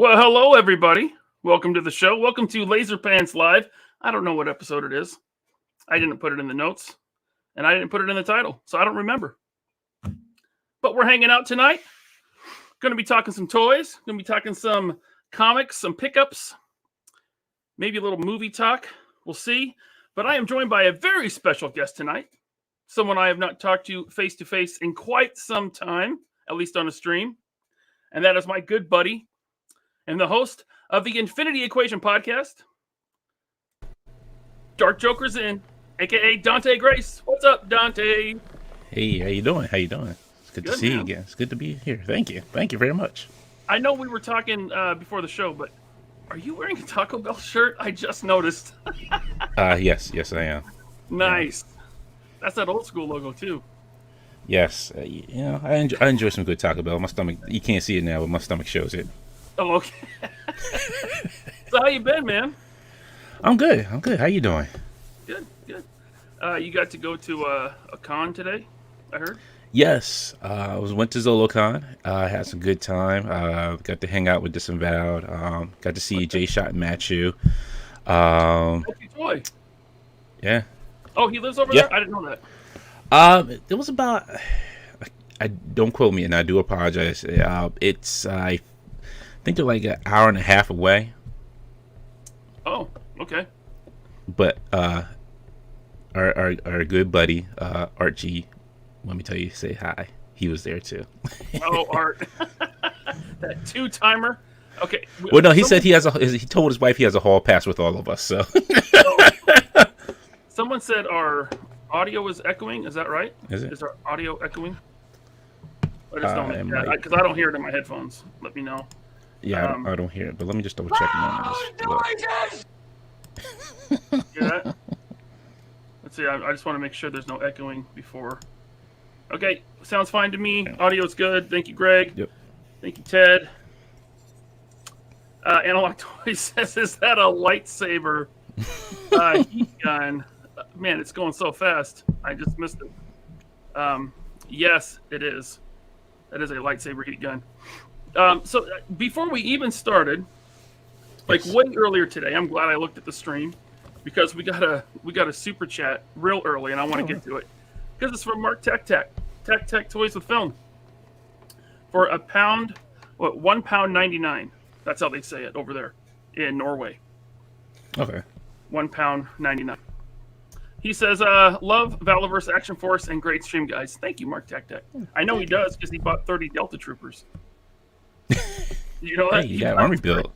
Well, hello, everybody. Welcome to the show. Welcome to LaserPants Live. I don't know what episode it is. I didn't put it in the notes, and I didn't put it in the title, so I don't remember. But we're hanging out tonight. Going to be talking some toys. Going to be talking some comics, some pickups, maybe a little movie talk. We'll see. But I am joined by a very special guest tonight. Someone I have not talked to face in quite some time, at least on a stream. And that is my good buddy and the host of the Infinity Equation podcast, Dark Joker's in, a.k.a. Dante Grace. What's up, Dante? Hey, how you doing? It's good to see you again. It's good to be here. Thank you very much. I know we were talking before the show, but are you wearing a Taco Bell shirt? I just noticed. Yes, I am. Nice. Yeah. That's that old school logo too. Yes, I enjoy some good Taco Bell. My stomach, you can't see it now, but my stomach shows it. Oh, okay. So how you been, man? I'm good. How you doing? Good. You got to go to a con today, I heard? Yes. Went to Zolocon. Had some good time. Got to hang out with Disavowed. Got to see J-Shot and Matthew. Toy. Yeah. Oh, he lives over there? I didn't know that. It was about... I don't quote me, and I do apologize. It's... I think they're like an hour and a half away. Oh, okay. But our good buddy Archie, let me tell you, say hi. He was there too. Oh, Art, that two-timer. Okay. Well, no, he said he told his wife he has a hall pass with all of us. So. Someone said our audio is echoing. Is that right? Is it? Is our audio echoing? Because I don't hear it in my headphones. Let me know. Yeah, I don't hear it, but let me just double check. Yeah. Let's see. I just want to make sure there's no echoing before. Okay, sounds fine to me. Audio's good. Thank you, Greg. Yep. Thank you, Ted. Analog Toy says, "Is that a lightsaber heat gun?" Man, it's going so fast. I just missed it. Yes, it is. That is a lightsaber heat gun. So before we even started, like way earlier today, I'm glad I looked at the stream because we got a super chat real early, and I want to get to it because it's from Mark Tech Toys with Film for £1.99. That's how they say it over there in Norway. Okay. £1.99. He says, love Valaverse Action Force and great stream, guys. Thank you, Mark Tech. I know he does because he bought 30 Delta Troopers. You know that? Hey, you got army build.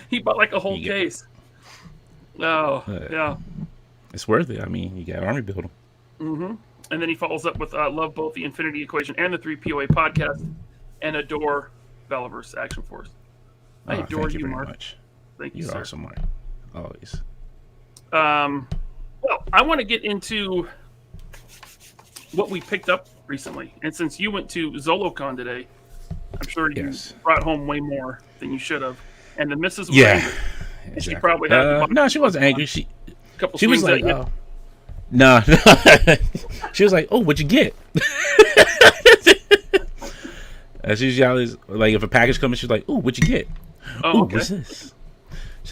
He bought like a whole case. Oh, yeah. It's worth it. I mean, you got army build them. Mm-hmm. And then he follows up with love both the Infinity Equation and the 3POA podcast and adore Valaverse Action Force. I adore you, Mark. Much. Thank you, You're sir. awesome, Mark. Always. Well, I want to get into what we picked up recently. And since you went to Zolocon today, I'm sure you brought home way more than you should have. And the missus was angry. Exactly. She probably had no, she wasn't angry. She was like, no. She was like, oh, what'd you get? As usual, like if a package comes, she's like, oh, what'd you get? Oh, okay. What's this?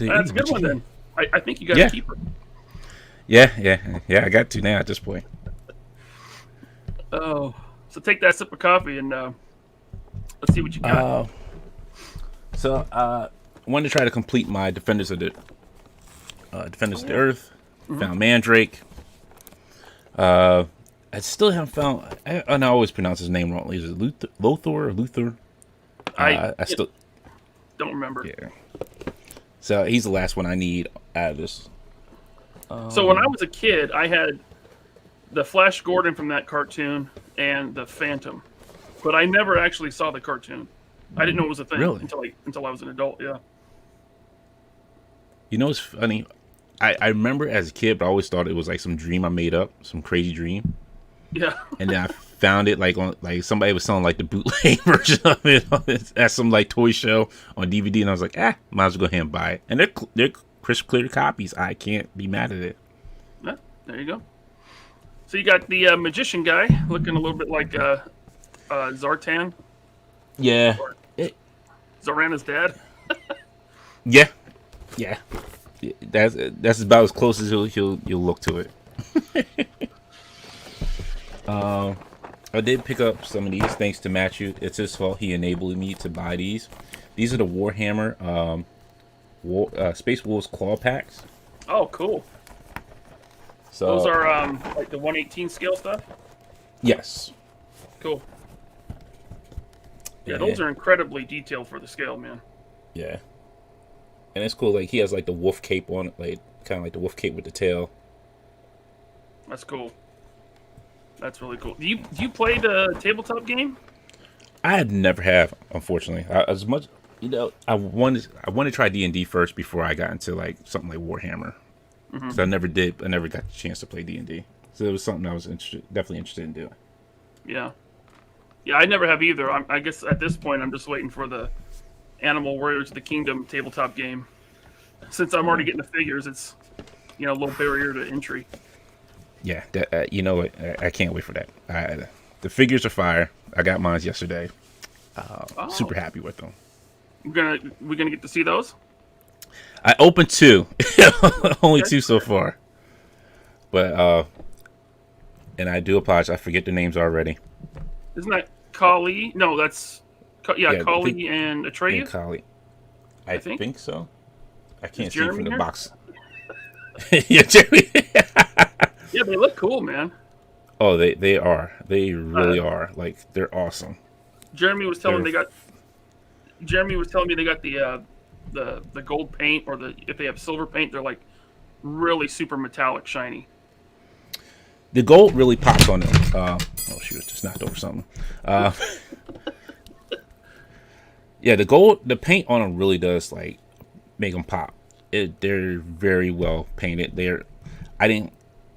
Like, that's a good one then. I think you got to keep her. Yeah, I got to now at this point. Oh, so take that sip of coffee and let's see what you got. I wanted to try to complete my Defenders of the Earth. Mm-hmm. Found Mandrake. I still haven't found. I always pronounce his name wrong. Is it Lothar or Luther? I still don't remember. Yeah. So he's the last one I need out of this. So when I was a kid, I had the Flash Gordon from that cartoon and the Phantom, but I never actually saw the cartoon. I didn't know it was a thing until I was an adult. Yeah. You know, it's funny. I remember as a kid, but I always thought it was like some dream I made up, some crazy dream. Yeah. And then I found it like on somebody was selling like the bootleg version of it at some like toy show on DVD, and I was like, might as well go ahead and buy it. And they're crisp clear copies. I can't be mad at it. Yeah, there you go. So you got the magician guy looking a little bit like Zartan. Yeah. Zorana's dad. Yeah, yeah. That's about as close as you'll look to it. I did pick up some of these thanks to Matthew. It's his fault. He enabled me to buy these. These are the Warhammer Space Wolves claw packs. Oh, cool. So Those are like the 1/18 scale stuff. yes. Cool. Yeah, those are incredibly detailed for the scale, man. Yeah. And it's cool. Like he has like the wolf cape on it, like kind of like the wolf cape with the tail. That's cool. That's really cool. Do you play the tabletop game? I never have, unfortunately. As much, I wanted to try D&D first before I got into like something like Warhammer. Because I never did. I never got the chance to play D&D. So it was something I was definitely interested in doing. Yeah. Yeah, I never have either. I guess at this point I'm just waiting for the Animal Warriors of the Kingdom tabletop game. Since I'm already getting the figures, it's a low barrier to entry. Yeah, you know what? I can't wait for that. The figures are fire. I got mine yesterday. Super happy with them. We're gonna get to see those. I opened 2, only 2 so far. But and I do apologize. I forget the names already. Isn't that Kali? No, that's Kali and Atreyu. And Kali. I think so. I can't see Jeremy from the here? box. Yeah, Jeremy. Yeah, they look cool, man. Oh, they are. They really are. Like they're awesome. Jeremy was telling me they got the gold paint, or if they have silver paint, they're like really super metallic, shiny. The gold really pops on them. Oh shoot! Just knocked over something. Yeah, the paint on them really does like make them pop. They're very well painted.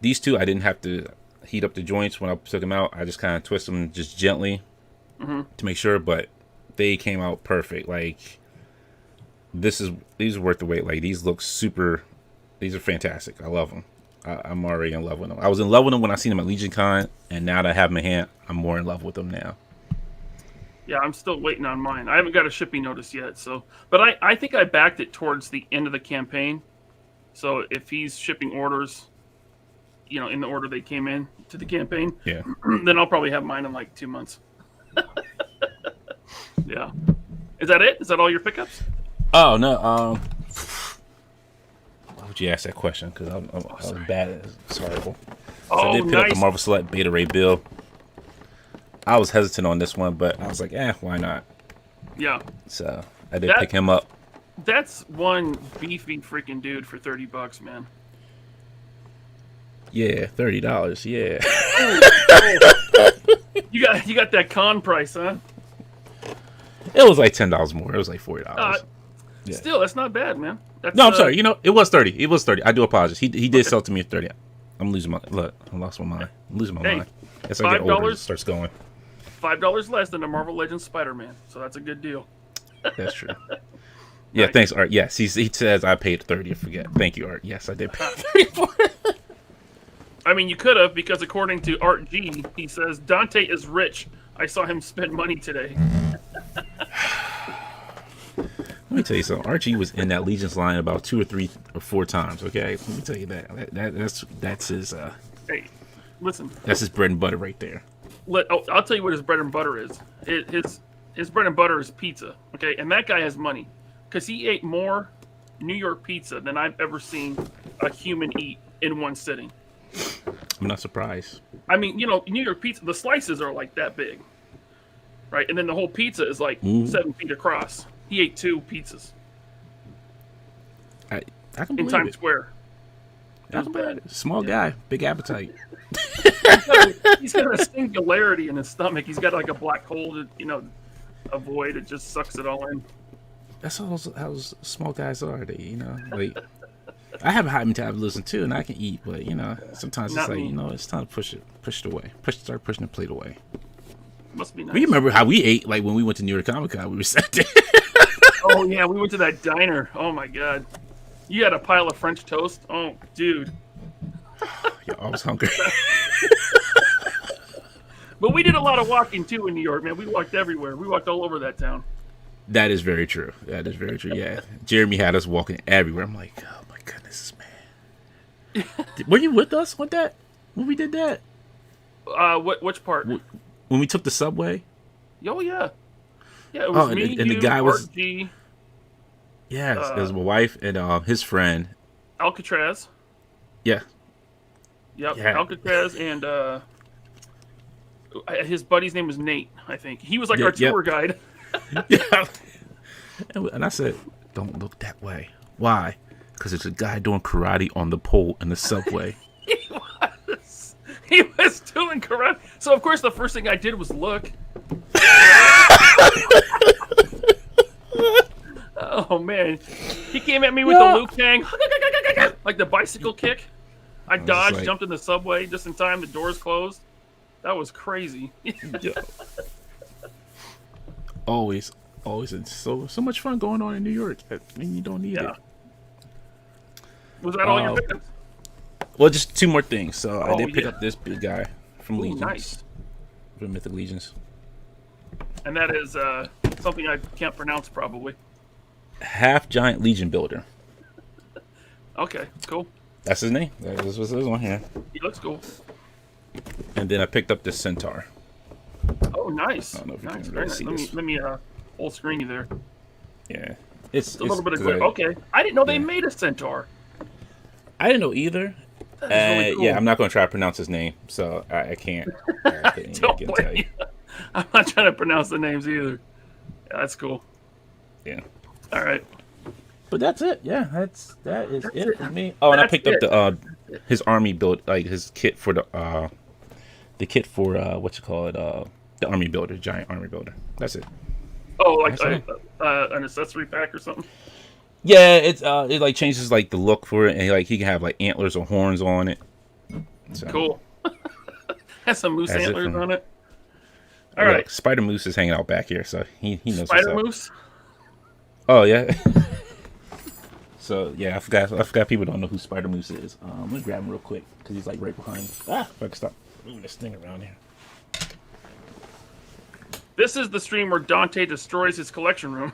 These two I didn't have to heat up the joints when I took them out. I just kind of twist them just gently to make sure, but they came out perfect. Like these are worth the wait. Like these are fantastic. I love them. I'm already in love with them. I was in love with them when I seen them at Legion Con, and now that I have them in hand, I'm more in love with them now. Yeah, I'm still waiting on mine. I haven't got a shipping notice yet, but I think I backed it towards the end of the campaign. So if he's shipping orders, in the order they came in to the campaign, Yeah. then I'll probably have mine in like 2 months. Yeah. Is that it? Is that all your pickups? Oh no. Why would you ask that question? Because I'm bad at it. It's horrible. So I did pick up the Marvel Select Beta Ray Bill. I was hesitant on this one, but I was like, why not? Yeah. So I did pick him up. That's one beefy freaking dude for $30, man. Yeah, $30. Yeah. You got that con price, huh? It was like $10 more. It was like $40. Yeah. Still, that's not bad, man. No, I'm sorry. It was 30. It was 30. I do apologize. He did sell it to me at 30. I'm losing my look. I lost my mind. I'm losing my mind. As I get older, it starts going. $5 less than the Marvel Legends Spider-Man, so that's a good deal. That's true. Yeah, thanks, Art. Yes, he says I paid 30. I forget. Thank you, Art. Yes, I did pay 30 for it. I mean, you could have, because according to Art G, he says Dante is rich. I saw him spend money today. Let me tell you something. Archie was in that Legion's line about 2 or 3 or 4 times. Okay, let me tell you that. That's his. Hey, listen. That's his bread and butter right there. I'll tell you what his bread and butter is. His bread and butter is pizza. Okay, and that guy has money because he ate more New York pizza than I've ever seen a human eat in one sitting. I'm not surprised. I mean, New York pizza, the slices are like that big, right? And then the whole pizza is like 7 feet across. He ate 2 pizzas. I can believe in Times it. Square. That's bad. Small guy, big appetite. He's got a singularity in his stomach. He's got like a black hole to, avoid. It just sucks it all in. That's how small guys are. They, like I have a high metabolism too, and I can eat, but sometimes it's like it's time to push it away. Start pushing the plate away. Must be nice. We remember how we ate like when we went to New York Comic Con. We were sat there. Oh yeah, we went to that diner. Oh my god, you had a pile of French toast. Oh dude. Yeah, I was hungry. But we did a lot of walking too in New York, man. We walked everywhere. We walked all over that town. That is very true. That is very true. Yeah, Jeremy had us walking everywhere. I'm like, oh my goodness, man. Were you with us with that when we did that? Which part? When we took the subway? Oh yeah, yeah. It was me, and you, the guy Art was G, yes, it was my wife and his friend. Alcatraz. Yeah, Yep, yeah. Alcatraz and his buddy's name was Nate. I think he was like our tour guide. Yeah. And I said, "Don't look that way. Why? Because there's a guy doing karate on the pole in the subway." He was doing karate. So of course the first thing I did was look. Oh man, he came at me with the Liu Kang, like the bicycle kick. I dodged, jumped in the subway just in time. The doors closed. That was crazy. Always, it's so much fun going on in New York. I mean, you don't need it. Was that all your pickups? Well, just two more things. So I did pick up this big guy from Legions. Nice. From Mythic Legions. And that is something I can't pronounce probably. Half Giant Legion Builder. Okay, cool. That's his name. That's what's his one here. He looks cool. And then I picked up this Centaur. Oh, nice. I don't know if you nice. can Very really nice. see let this. me full screen you there. Yeah. It's a little bit of grip. Okay. I didn't know they made a Centaur. I didn't know either. Really cool. Yeah, I'm not going to try to pronounce his name, so I can't. I can't tell you. I'm not trying to pronounce the names either. Yeah, that's cool. Yeah. All right. But that's it. Yeah, that's it for me. Oh, and I picked up the his army build, like his kit for the kit for what you call it, the army builder, giant army builder. That's it. Oh, like an accessory pack or something. Yeah, it like changes like the look for it, and like he can have like antlers or horns on it. So, cool. Has some moose antlers on it. All right. Spider Moose is hanging out back here, so he knows. Spider Moose. Oh yeah. So yeah, I forgot people don't know who Spider Moose is. I'm gonna grab him real quick because he's like right behind. If I can stop moving this thing around here. This is the stream where Dante destroys his collection room.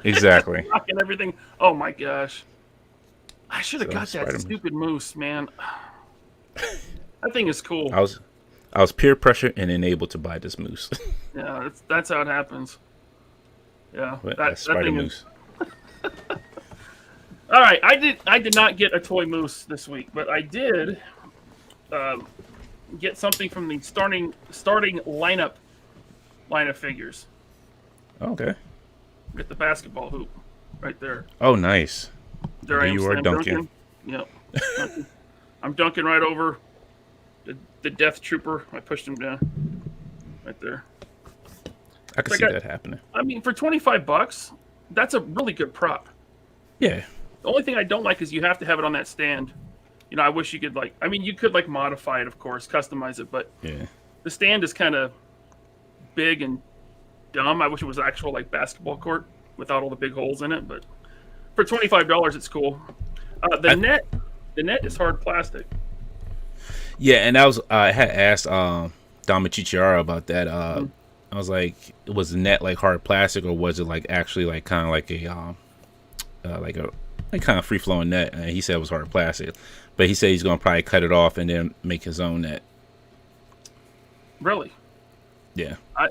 Exactly. Knocking everything. Oh my gosh. I should have got that Spider-Man. stupid moose, man. That thing is cool. I was peer pressured and enabled to buy this moose. Yeah, that's how it happens. Yeah, that Spider thing Moose. All right, I did not get a toy moose this week, but I did get something from the starting lineup line of figures. Okay. Get the basketball hoop right there. Oh, nice. There I am. You are dunking. Yep. I'm dunking right over the Death Trooper. I pushed him down right there. I can see that happening. I mean, for $25, that's a really good prop. Yeah. The only thing I don't like is you have to have it on that stand. You know, I wish you could you could modify it, of course, customize it, but yeah, the stand is kind of big and dumb. I wish it was actual basketball court without all the big holes in it, but for $25, it's cool. The net is hard plastic. Yeah, and I had asked Dom Chichiara about that. I was like, was the net like hard plastic, or was it like actually like kind of like a kind of free flowing net? And he said it was hard plastic, but he said he's gonna probably cut it off and then make his own net. Really? Yeah. I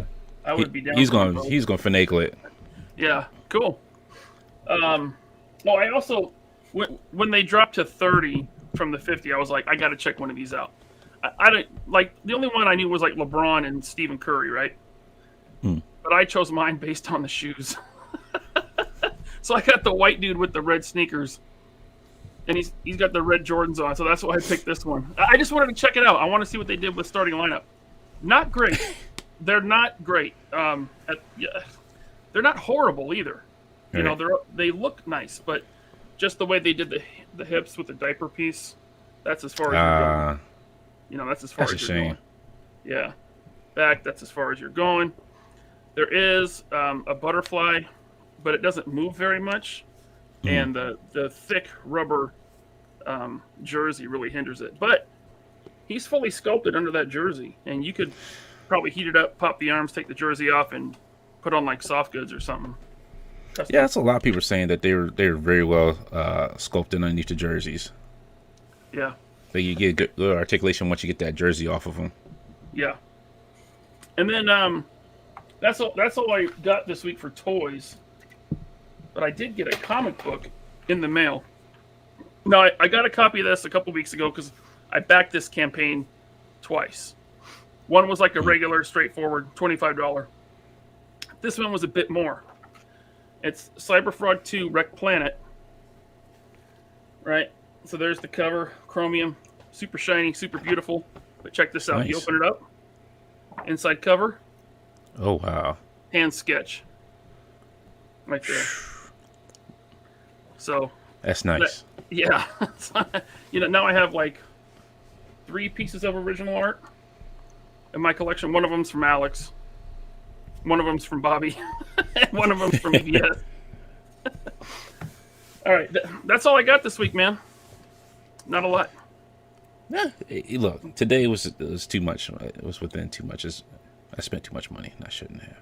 would be down. He's gonna finagle it. Yeah, cool. Well, I also when they dropped to 30 from the 50, I was like, I got to check one of these out. I didn't the only one I knew was LeBron and Stephen Curry, right? But I chose mine based on the shoes. So I got the white dude with the red sneakers, and he's got the red Jordans on. So that's why I picked this one. I just wanted to check it out. I want to see what they did with starting lineup. Not great. They're not great. They're not horrible either. You know, they look nice, but just the way they did the hips with the diaper piece, that's as far as you're going. You know, that's as far as you're going. Yeah. Back, that's as far as you're going. There is a butterfly, but it doesn't move very much. And the thick rubber jersey really hinders it. But he's fully sculpted under that jersey, and you could probably heat it up, pop the arms, take the jersey off, and put on soft goods or something. custom. Yeah, that's a lot of people saying that they're very well sculpted underneath the jerseys. Yeah. Like you get good articulation once you get that jersey off of them. Yeah. And then that's all I got this week for toys. But I did get a comic book in the mail. No, I got a copy of this a couple weeks ago because I backed this campaign twice. One was like a regular, straightforward $25. This one was a bit more. It's Cyberfraud 2 Wreck Planet. Right? So there's the cover, chromium, super shiny, super beautiful. But check this out. Nice. You open it up. Inside cover. Oh, wow. Hand sketch. Right there. So. That's nice. Yeah. Now I have like 3 pieces of original art in my collection. One of them's from Alex. One of them's from Bobby. And one of them's from EBS. All right. That's all I got this week, man. Not a lot. Yeah. Look, today was too much. It was within too much. I spent too much money, and I shouldn't have.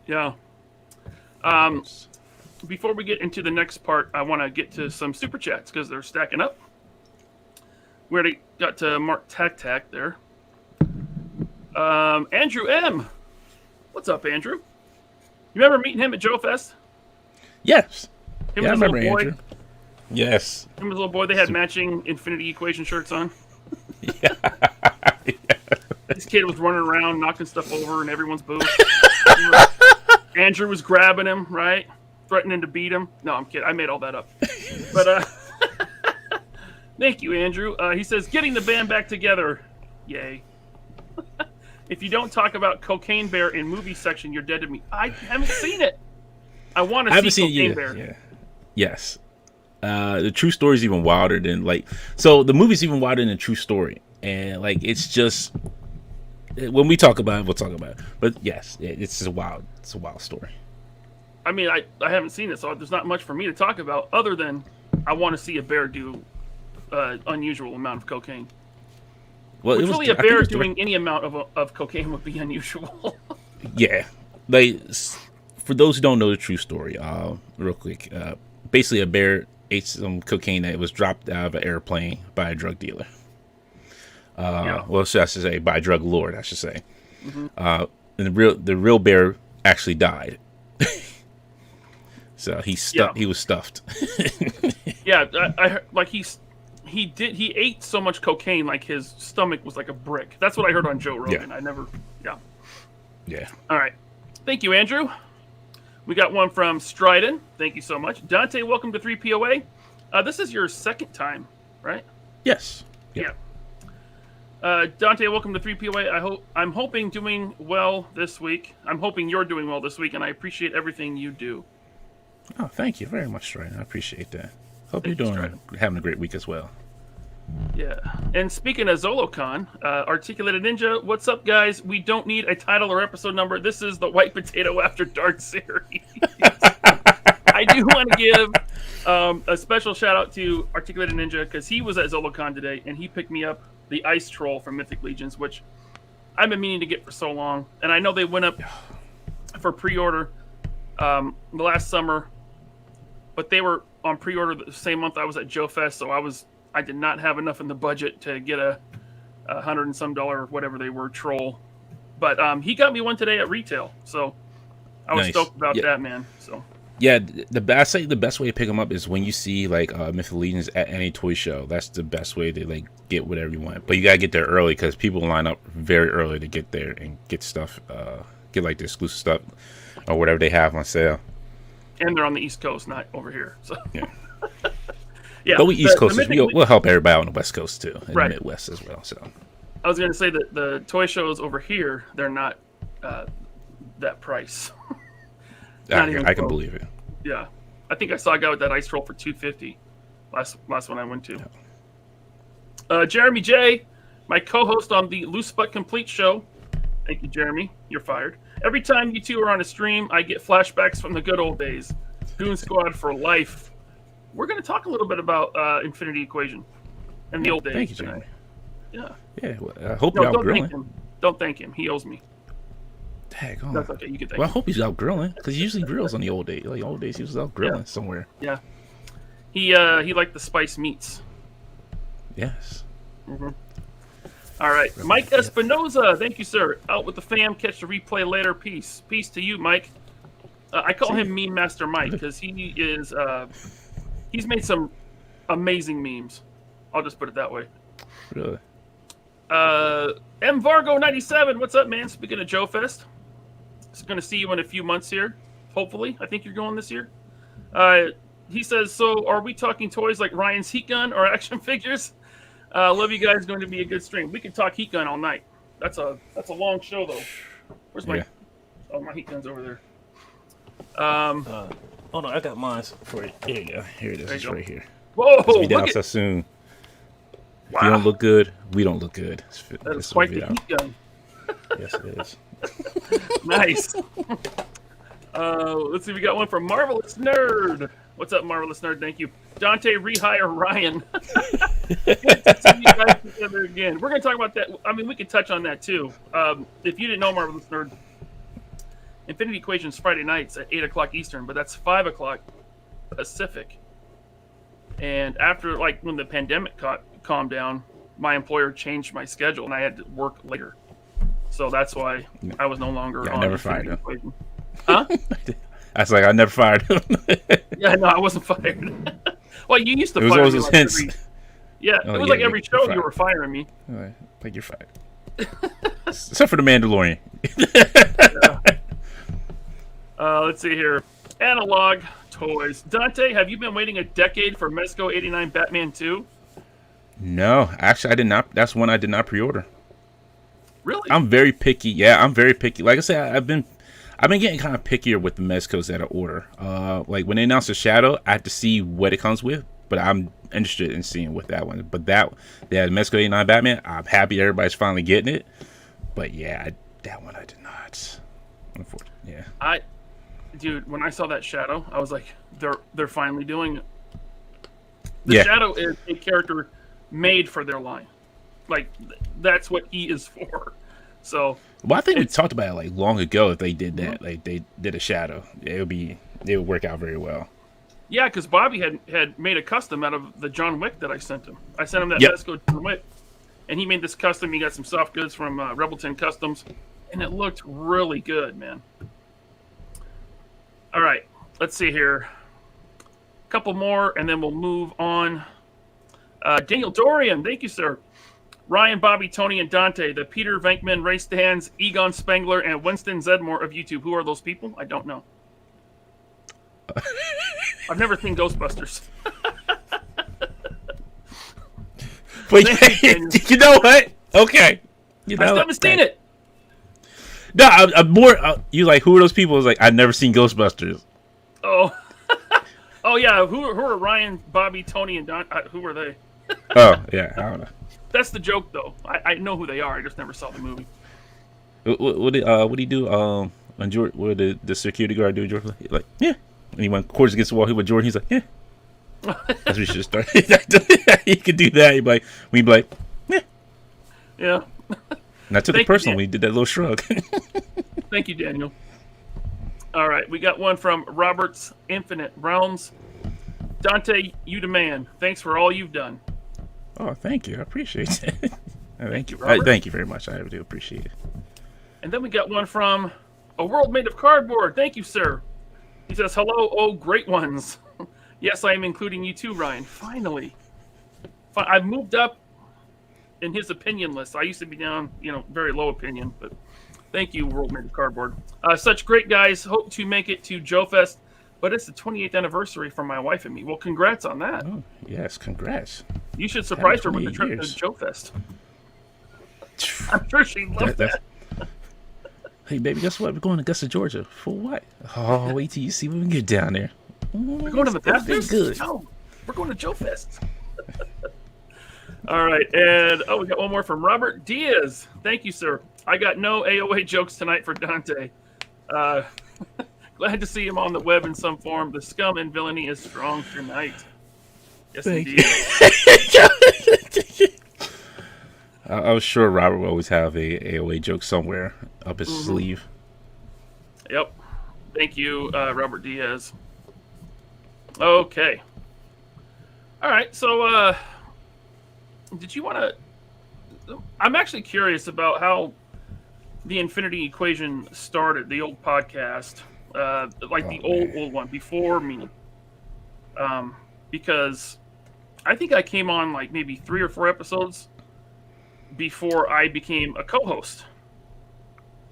Yeah. Before we get into the next part, I want to get to some super chats because they're stacking up. We already got to Mark Tac there. Andrew M. What's up, Andrew? You remember meeting him at Joe Fest? Yes. Him I and his remember little boy. Andrew. Yes. Him and his little boy. They had matching Infinity Equation shirts on. Yeah. This kid was running around, knocking stuff over in everyone's booth. Andrew was grabbing him, right? Threatening to beat him. No, I'm kidding. I made all that up. But thank you, Andrew. He says, getting the band back together. Yay. If you don't talk about Cocaine Bear in movie section, you're dead to me. I haven't seen it. I want to see Cocaine Bear. Yeah. Yes. The true story is even wilder than so the movie's even wilder than the true story. And it's just, when we talk about it, we'll talk about it. But yes, it's a wild story. I mean, I haven't seen it, so there's not much for me to talk about other than I want to see a bear do unusual amount of cocaine. Well, Which really a bear doing any amount of cocaine would be unusual. Yeah. For those who don't know the true story, real quick, basically a bear ate some cocaine that was dropped out of an airplane by a drug dealer. Well, I should say by a drug lord, I should say. Mm-hmm. And the real bear actually died. So he was stuffed. Yeah, I heard, he ate so much cocaine like his stomach was like a brick. That's what I heard on Joe Rogan. Yeah. Yeah. All right. Thank you, Andrew. We got one from Stryden. Thank you so much. Dante, welcome to 3POA. This is your second time, right? Yes. Yeah. Dante, welcome to 3POA. I'm hoping doing well this week. I'm hoping you're doing well this week, and I appreciate everything you do. Oh, thank you very much, Stryden. I appreciate that. Hope you're having a great week as well. Yeah. And speaking of Zolocon, Articulated Ninja, what's up, guys? We don't need a title or episode number. This is the White Potato After Dark series. I do want to give a special shout out to Articulated Ninja because he was at Zolocon today and he picked me up the Ice Troll from Mythic Legions, which I've been meaning to get for so long. And I know they went up for pre-order the last summer, but they were on pre-order the same month I was at Joe Fest, so I did not have enough in the budget to get a $100 and some whatever they were troll. But he got me one today at retail, so I was stoked about that, man. So yeah, I say the best way to pick them up is when you see Mythic Legions at any toy show. That's the best way to get whatever you want. But you gotta get there early because people line up very early to get there and get stuff, get the exclusive stuff or whatever they have on sale. And they're on the East Coast, not over here. So yeah. Yeah, but we East Coasters, we'll help everybody on the West Coast too, and the Midwest as well. So, I was going to say that the toy shows over here, they're not that price. I can believe it. Yeah, I think I saw a guy with that ice roll for $250 last one I went to. Yeah. Jeremy J, my co-host on the Loose But Complete show. Thank you, Jeremy. You're fired. Every time you two are on a stream, I get flashbacks from the good old days. Goon Squad for life. We're going to talk a little bit about Infinity Equation and the old days. Thank you, Jeremy. Yeah. Yeah. Well, I hope you're out grilling. Don't thank him. He owes me. Heck, oh. That's okay. You can thank Well, I him. hope he's out grilling because he usually grills on the old days. Like old days, he was out grilling somewhere. Yeah. He liked the spiced meats. Yes. Mm-hmm. All right, Mike Espinoza, thank you, sir. Out with the fam. Catch the replay later. Peace to you, Mike. I call him Meme Master Mike because he is. He's made some amazing memes. I'll just put it that way. Really? M Vargo 97, what's up, man? Speaking of Joe Fest, just gonna see you in a few months here. Hopefully, I think you're going this year. He says, so are we talking toys like Ryan's heat gun or action figures? Love you guys. Going to be a good stream. We can talk heat gun all night. That's a long show though. Where's my? Yeah. Oh, my heat gun's over there. Hold on, I got mine for you. Here you go. Here it is. It's right here. Whoa! Be down so soon. Wow. If you don't look good, we don't look good. That is quite the heat gun. Yes, it is. Nice. Let's see. We got one from Marvelous Nerd. What's up, Marvelous Nerd? Thank you. Dante, rehire Ryan. Good to see you guys together again. We're going to talk about that. I mean, we could touch on that, too. If you didn't know, Marvelous Nerd, Infinity Equations Friday nights at 8 o'clock Eastern, but that's 5 o'clock Pacific. And after, like, when the pandemic calmed down, my employer changed my schedule, and I had to work later. So that's why I was no longer on. I never fired him. Equation. Huh? I was like, I never fired him. Yeah, no, I wasn't fired. Well, you used to fire me like every... Yeah, it was like every show you were firing me. Right. Like you're fired. Except for the Mandalorian. Let's see here. Analog toys. Dante, have you been waiting a decade for Mezco 89 Batman 2? No, actually, I did not. That's one I did not pre-order. Really? I'm very picky. Yeah, I'm very picky. Like I said, I've been getting kind of pickier with the Mezcos that I order. Like when they announced the Shadow, I have to see what it comes with. But I'm interested in seeing what that one. But that Mezco 89 Batman, I'm happy everybody's finally getting it. But yeah, that one I did not. Unfortunately, yeah. Dude, when I saw that Shadow, I was like, they're finally doing it. The Shadow is a character made for their line. Like that's what he is for. So. Well, I think we talked about it like long ago. If they did that, like they did a Shadow, it would work out very well. Yeah, because Bobby had made a custom out of the John Wick that I sent him. I sent him that Mezco John Wick, and he made this custom. He got some soft goods from Rebelton Customs, and it looked really good, man. All right, let's see here. A couple more, and then we'll move on. Daniel Dorian, thank you, sir. Ryan, Bobby, Tony, and Dante, the Peter Venkman, Ray Stans, Egon Spengler, and Winston Zedmore of YouTube. Who are those people? I don't know. I've never seen Ghostbusters. But you know what? Okay. I still haven't seen it. No, I'm more. You like, who are those people? It's like, I've never seen Ghostbusters. Oh. Oh, yeah. Who are Ryan, Bobby, Tony, and Don? Who are they? Oh, yeah. I don't know. That's the joke, though. I know who they are. I just never saw the movie. What did he do? When George, what did the security guard do? George, like, yeah. And he went quarters against the wall. He went Jordan. He's like, yeah. That's what we should start. He could do that. He'd be like, yeah. Yeah. And I took it personal when he did that little shrug. Thank you, Daniel. All right, we got one from Robert's Infinite Realms. Dante, you demand. Thanks for all you've done. Oh, thank you. I appreciate it. Thank you. Thank you very much. I do appreciate it. And then we got one from A World Made of Cardboard. Thank you, sir. He says, hello, oh, great ones. Yes, I am including you too, Ryan. Finally. I've moved up in his opinion list. I used to be down, very low opinion, but thank you, World Made of Cardboard. Such great guys. Hope to make it to Joe Fest, but it's the 28th anniversary for my wife and me. Well, congrats on that. Oh, yes, congrats. You should surprise her with the trip to Joe Fest. I'm sure she'd love that. Hey, baby, guess what? We're going to Augusta, Georgia. For what? Oh, wait till you see when we get down there. We're going to the Fest? Good. No, we're going to Joe Fest. All right, and we got one more from Robert Diaz. Thank you, sir. I got no AOA jokes tonight for Dante. Glad to see him on the web in some form. The scum and villainy is strong tonight. Yes, indeed. I was sure Robert will always have a AOA joke somewhere up his sleeve. Yep. Thank you, Robert Diaz. Okay. All right. So, did you want to? I'm actually curious about how the Infinity Equation started. The old podcast, like Oh the man. old one before me, because I think I came on like maybe 3 or 4 episodes before I became a co-host.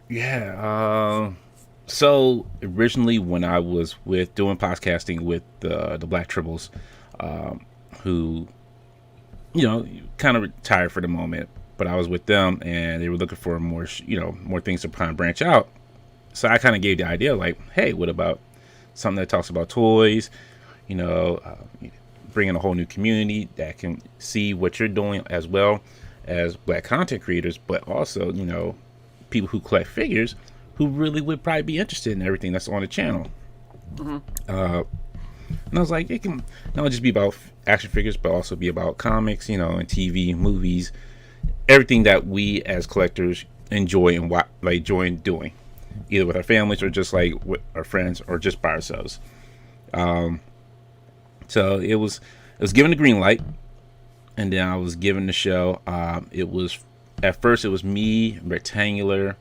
Yeah. So originally, when I was with doing podcasting with the Black Tribbles, um, who kind of retired for the moment, but I was with them and they were looking for more, more things to kind of branch out. So I kind of gave the idea, like, hey, what about something that talks about toys? You know, bringing a whole new community that can see what you're doing as well as Black content creators, but also, people who collect figures who really would probably be interested in everything that's on the channel. Mm-hmm. And I was like, it can not just be about action figures, but also be about comics, and TV, movies, everything that we as collectors enjoy and enjoy doing, either with our families or just like with our friends or just by ourselves. So it was given the green light, and then I was given the show. It was at first it was me, Rectangular.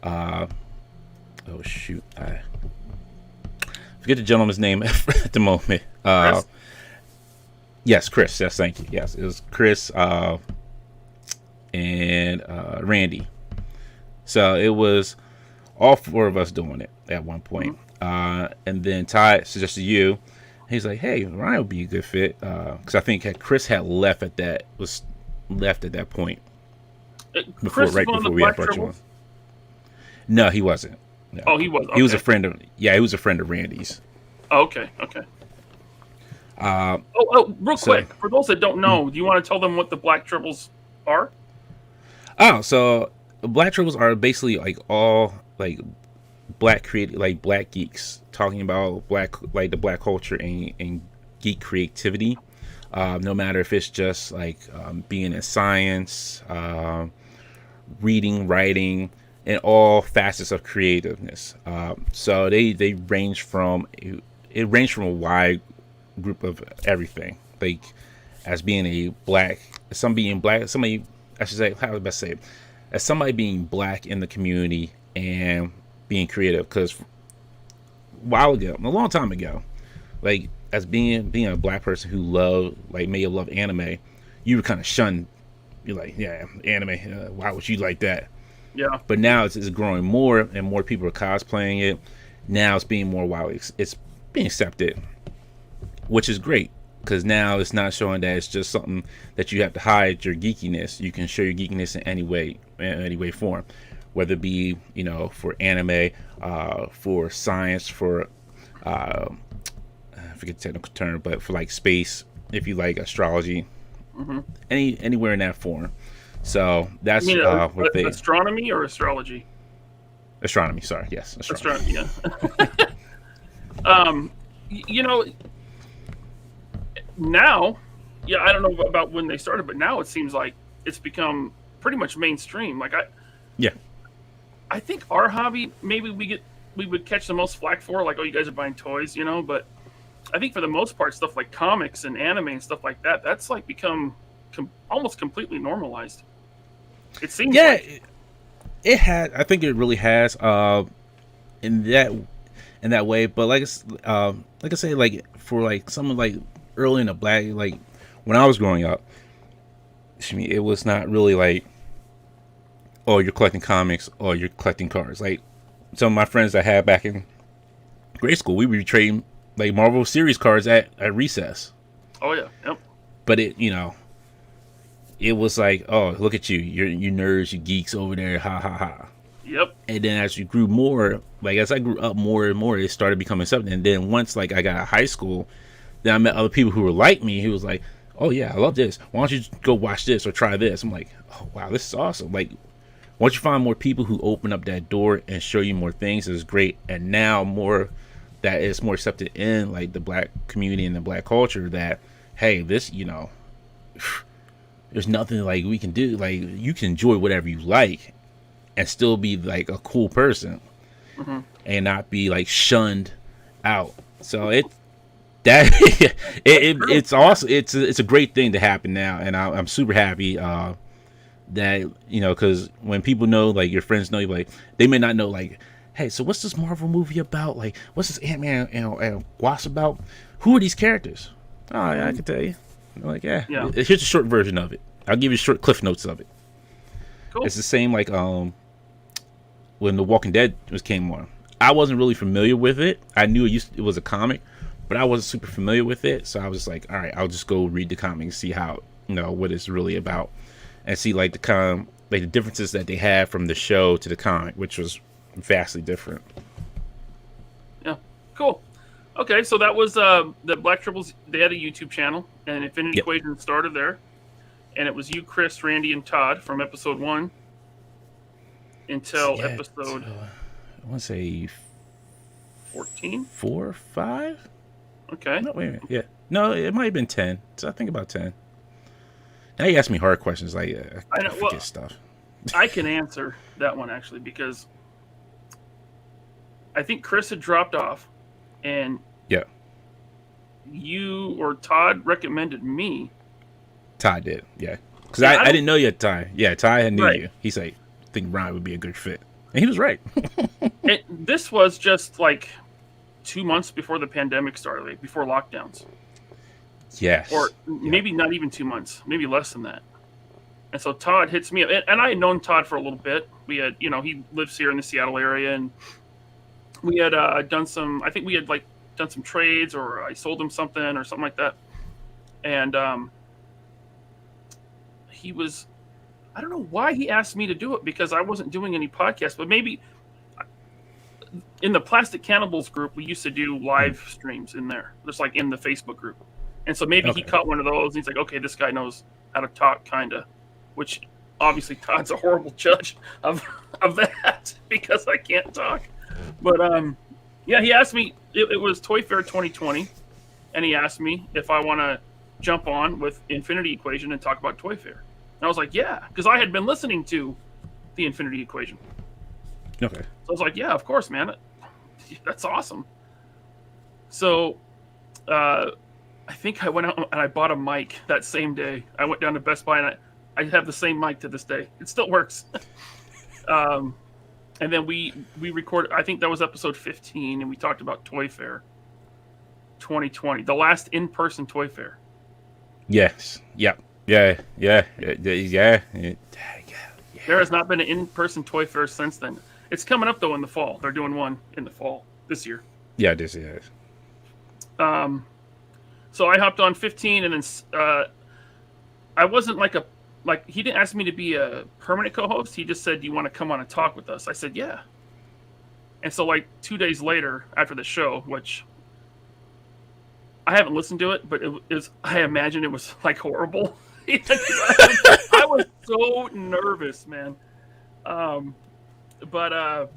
Oh shoot, I forget the gentleman's name at the moment. Chris? Yes, Chris. Yes, thank you. Yes, it was Chris and Randy. So it was all four of us doing it at one point. And then Ty suggested you. He's like, "Hey, Ryan would be a good fit," because I think Chris had left at that point Chris was one of the before we had Black brought you on. Tribbles. No, he wasn't. No. Oh, he was. Okay. He was a friend of. Yeah, he was a friend of Randy's. Oh, okay. Okay. Real quick, for those that don't know, do you want to tell them what the Black Tribbles are? Oh, so Black Tribbles are basically like all like black geeks talking about the black culture and geek creativity. No matter if it's just like being in science, reading, writing, and all facets of creativeness. So they range from a wide group of everything. Like as being somebody I should say, how would I best say it? As somebody being black in the community and being creative, because a long time ago, like as being a black person who may have loved anime, you were kind of shunned. You're like, yeah, anime. Why would you like that? Yeah. But now it's growing more and more people are cosplaying it. Now it's being more widely, it's being accepted, which is great because now it's not showing that it's just something that you have to hide your geekiness. You can show your geekiness in any way, form, whether it be for anime, for science, for I forget the technical term, but for like space, if you like astrology, anywhere in that form. So that's what they astronomy or astrology. Astronomy, sorry, yes, astronomy. Yeah. Now, yeah, I don't know about when they started, but now it seems like it's become pretty much mainstream. Like I think our hobby, maybe we would catch the most flack for, like, oh, you guys are buying toys, but I think for the most part, stuff like comics and anime and stuff like that, that's like become almost completely normalized. It seems. Yeah, like. It has. I think it really has. In that way, but like I say, like for like someone like early in the black, like when I was growing up, it was not really like, oh, you're collecting comics or you're collecting cars. Like some of my friends I had back in grade school, we would be trading like Marvel series cards at recess. Oh yeah, yep. But it was like, oh, look at you nerds, you geeks over there, ha ha ha. Yep. And then as you grew more, like as I grew up more and more, it started becoming something. And then once like I got out of high school, then I met other people who were like me, who was like, oh yeah, I love this. Why don't you go watch this or try this? I'm like, oh wow, this is awesome. Like once you find more people who open up that door and show you more things, is great. And now more that is more accepted in like the black community and the black culture that, hey, this, there's nothing like we can do. Like you can enjoy whatever you like and still be like a cool person. and not be like shunned out. So it's awesome. It's a great thing to happen now, and I'm super happy that, you know, because when people know, like your friends know you, like they may not know, like, hey, so what's this Marvel movie about? Like, what's this Ant-Man and Wasp about? Who are these characters? Oh, yeah, I can tell you. I'm like, yeah. Here's a short version of it. I'll give you short cliff notes of it. Cool. It's the same like when The Walking Dead came on. I wasn't really familiar with it. I knew it was a comic, but I wasn't super familiar with it. So I was like, all right, I'll just go read the comic and see how, you know, what it's really about, and see like the differences that they had from the show to the comic, which was vastly different. Yeah, cool. Okay, so that was the Black Triples. They had a YouTube channel, and Infinity Equation started there, and it was you, Chris, Randy, and Todd from episode 1 until episode. I want to say 14, 4 or 5. Okay. No, wait a minute. Yeah, no, it might have been 10. So I think about 10. Now you ask me hard questions, like I forget stuff. I can answer that one actually, because I think Chris had dropped off, and you or Todd recommended me. Todd did, yeah, because I didn't know you at the time. Yeah, Todd knew you. He's like, I think Ryan would be a good fit, and he was right. This was just like 2 months before the pandemic started, like before lockdowns. Yes. Or maybe not even 2 months, maybe less than that. And so Todd hits me up, and I had known Todd for a little bit. We had, you know, he lives here in the Seattle area, and we had done some trades, or I sold him something or something like that. And he was, I don't know why he asked me to do it, because I wasn't doing any podcasts, but maybe in the Plastic Cannibals group, we used to do live streams in there, just like in the Facebook group. And so maybe he caught one of those, and he's like, okay, this guy knows how to talk, kind of, which obviously Todd's a horrible judge of that, because I can't talk. But he asked me, it was Toy Fair 2020, and he asked me if I want to jump on with Infinity Equation and talk about Toy Fair. And I was like, yeah, because I had been listening to the Infinity Equation. Okay. So I was like, yeah, of course, man. That's awesome. So I think I went out and I bought a mic that same day. I went down to Best Buy, and I have the same mic to this day. It still works. And then we recorded, I think that was episode 15, and we talked about Toy Fair 2020, the last in-person Toy Fair. Yes. Yep. Yeah. There has not been an in-person Toy Fair since then. It's coming up, though, in the fall. They're doing one in the fall this year. Yeah, this year. So I hopped on 15, and then I wasn't he didn't ask me to be a permanent co-host. He just said, do you want to come on and talk with us? I said, yeah. And so 2 days later, after the show, which I haven't listened to it, but I imagine it was horrible. I was so nervous, man. But a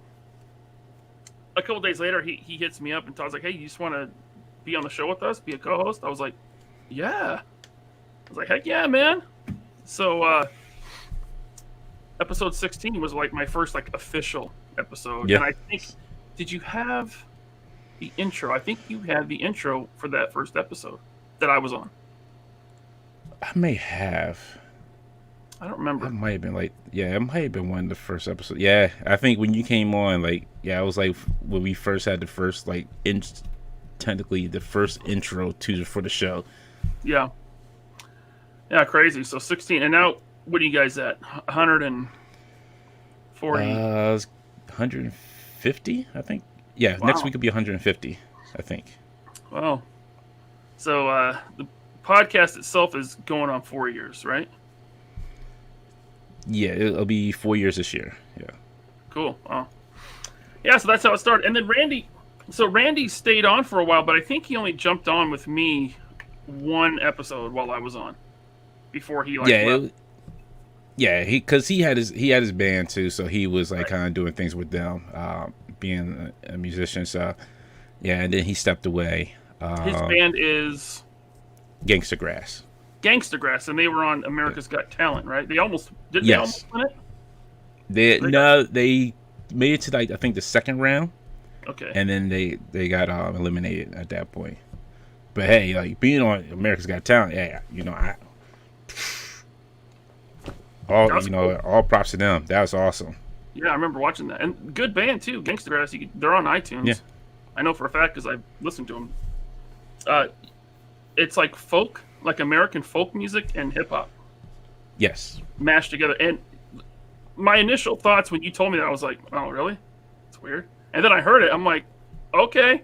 couple days later, he hits me up, and Todd's like, hey, you just want to be on the show with us, be a co-host? I was like, yeah. I was like, heck yeah, man. So episode 16 was my first official episode. Yeah. And I think, did you have the intro? I think you had the intro for that first episode that I was on. I may have. I don't remember. It might have been it might have been one of the first episodes. Yeah, I think when you came on, it was when we first had the first technically the first intro for the show. Yeah. Yeah, crazy. So 16, and now what are you guys at? 140? 150, I think. Yeah, wow. Next week will be 150, I think. Wow. So the podcast itself is going on 4 years, right? Yeah, it'll be 4 years this year. Yeah. Cool. Oh. Yeah, so that's how it started. And then Randy stayed on for a while, but I think he only jumped on with me one episode while I was on before he left. Because he had his band too, so he was kind of doing things with them, being a musician. So and then he stepped away. His band is Gangsta Grass, and they were on America's Got Talent, right? They almost win it. made it to like I think the second round, Okay. and then they got eliminated at that point. But hey, like being on America's Got Talent, yeah, all props to them. That was awesome. Yeah, I remember watching that, and good band too. Gangsta Grass. They're on iTunes. Yeah. I know for a fact because I listened to them. It's like folk, like American folk music and hip hop Yes. mashed together. And my initial thoughts when you told me that, I was like, "Oh, really? It's weird." And then I heard it. I'm like, "Okay,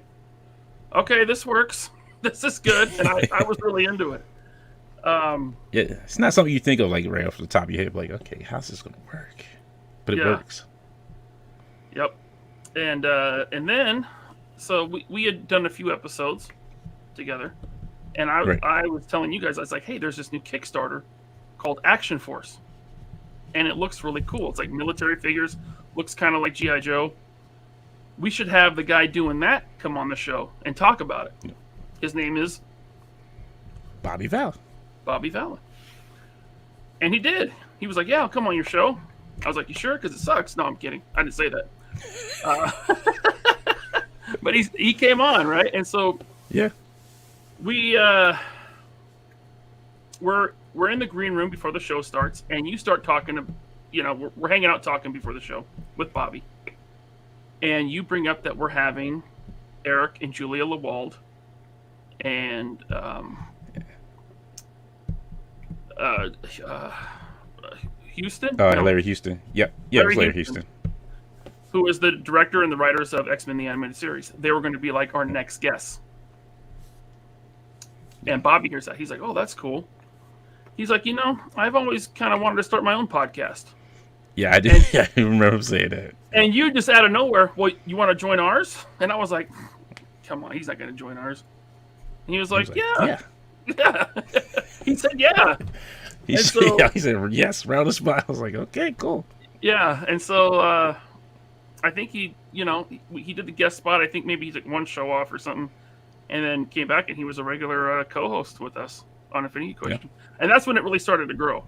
this works. This is good." And I was really into it. Yeah, it's not something you think of like right off the top of your head, like, okay, how's this gonna work? But it works. Yep. And then, so we had done a few episodes together, and I was telling you guys, I was like, hey, there's this new Kickstarter called Action Force, and it looks really cool. It's like military figures, looks kind of like G.I. Joe. We should have the guy doing that come on the show and talk about it. Yeah. His name is Bobby Val. And he did. He was like, yeah, I'll come on your show. I was like, you sure? Because it sucks. No, I'm kidding. I didn't say that. But he came on, right? And so yeah, we're in the green room before the show starts, and you start talking to, we're hanging out talking before the show with Bobby, and you bring up that we're having Eric and Julia Lewald and Houston? Larry Houston. Yep. Yeah, Larry Houston. Who is the director and the writers of X-Men the Animated Series. They were going to be like our next guests. And Bobby hears that. He's like, oh, that's cool. He's like, I've always kind of wanted to start my own podcast. Yeah, I did. I remember saying that. And you just out of nowhere, well, you want to join ours? And I was like, come on, he's not going to join ours. And he was like, yeah. He said, yeah. He said, yes, round the spot. I was like, okay, cool. Yeah, and so I think he did the guest spot. I think maybe he took one show off or something, and then came back, and he was a regular co-host with us on Infinity Question. Yeah. And that's when it really started to grow,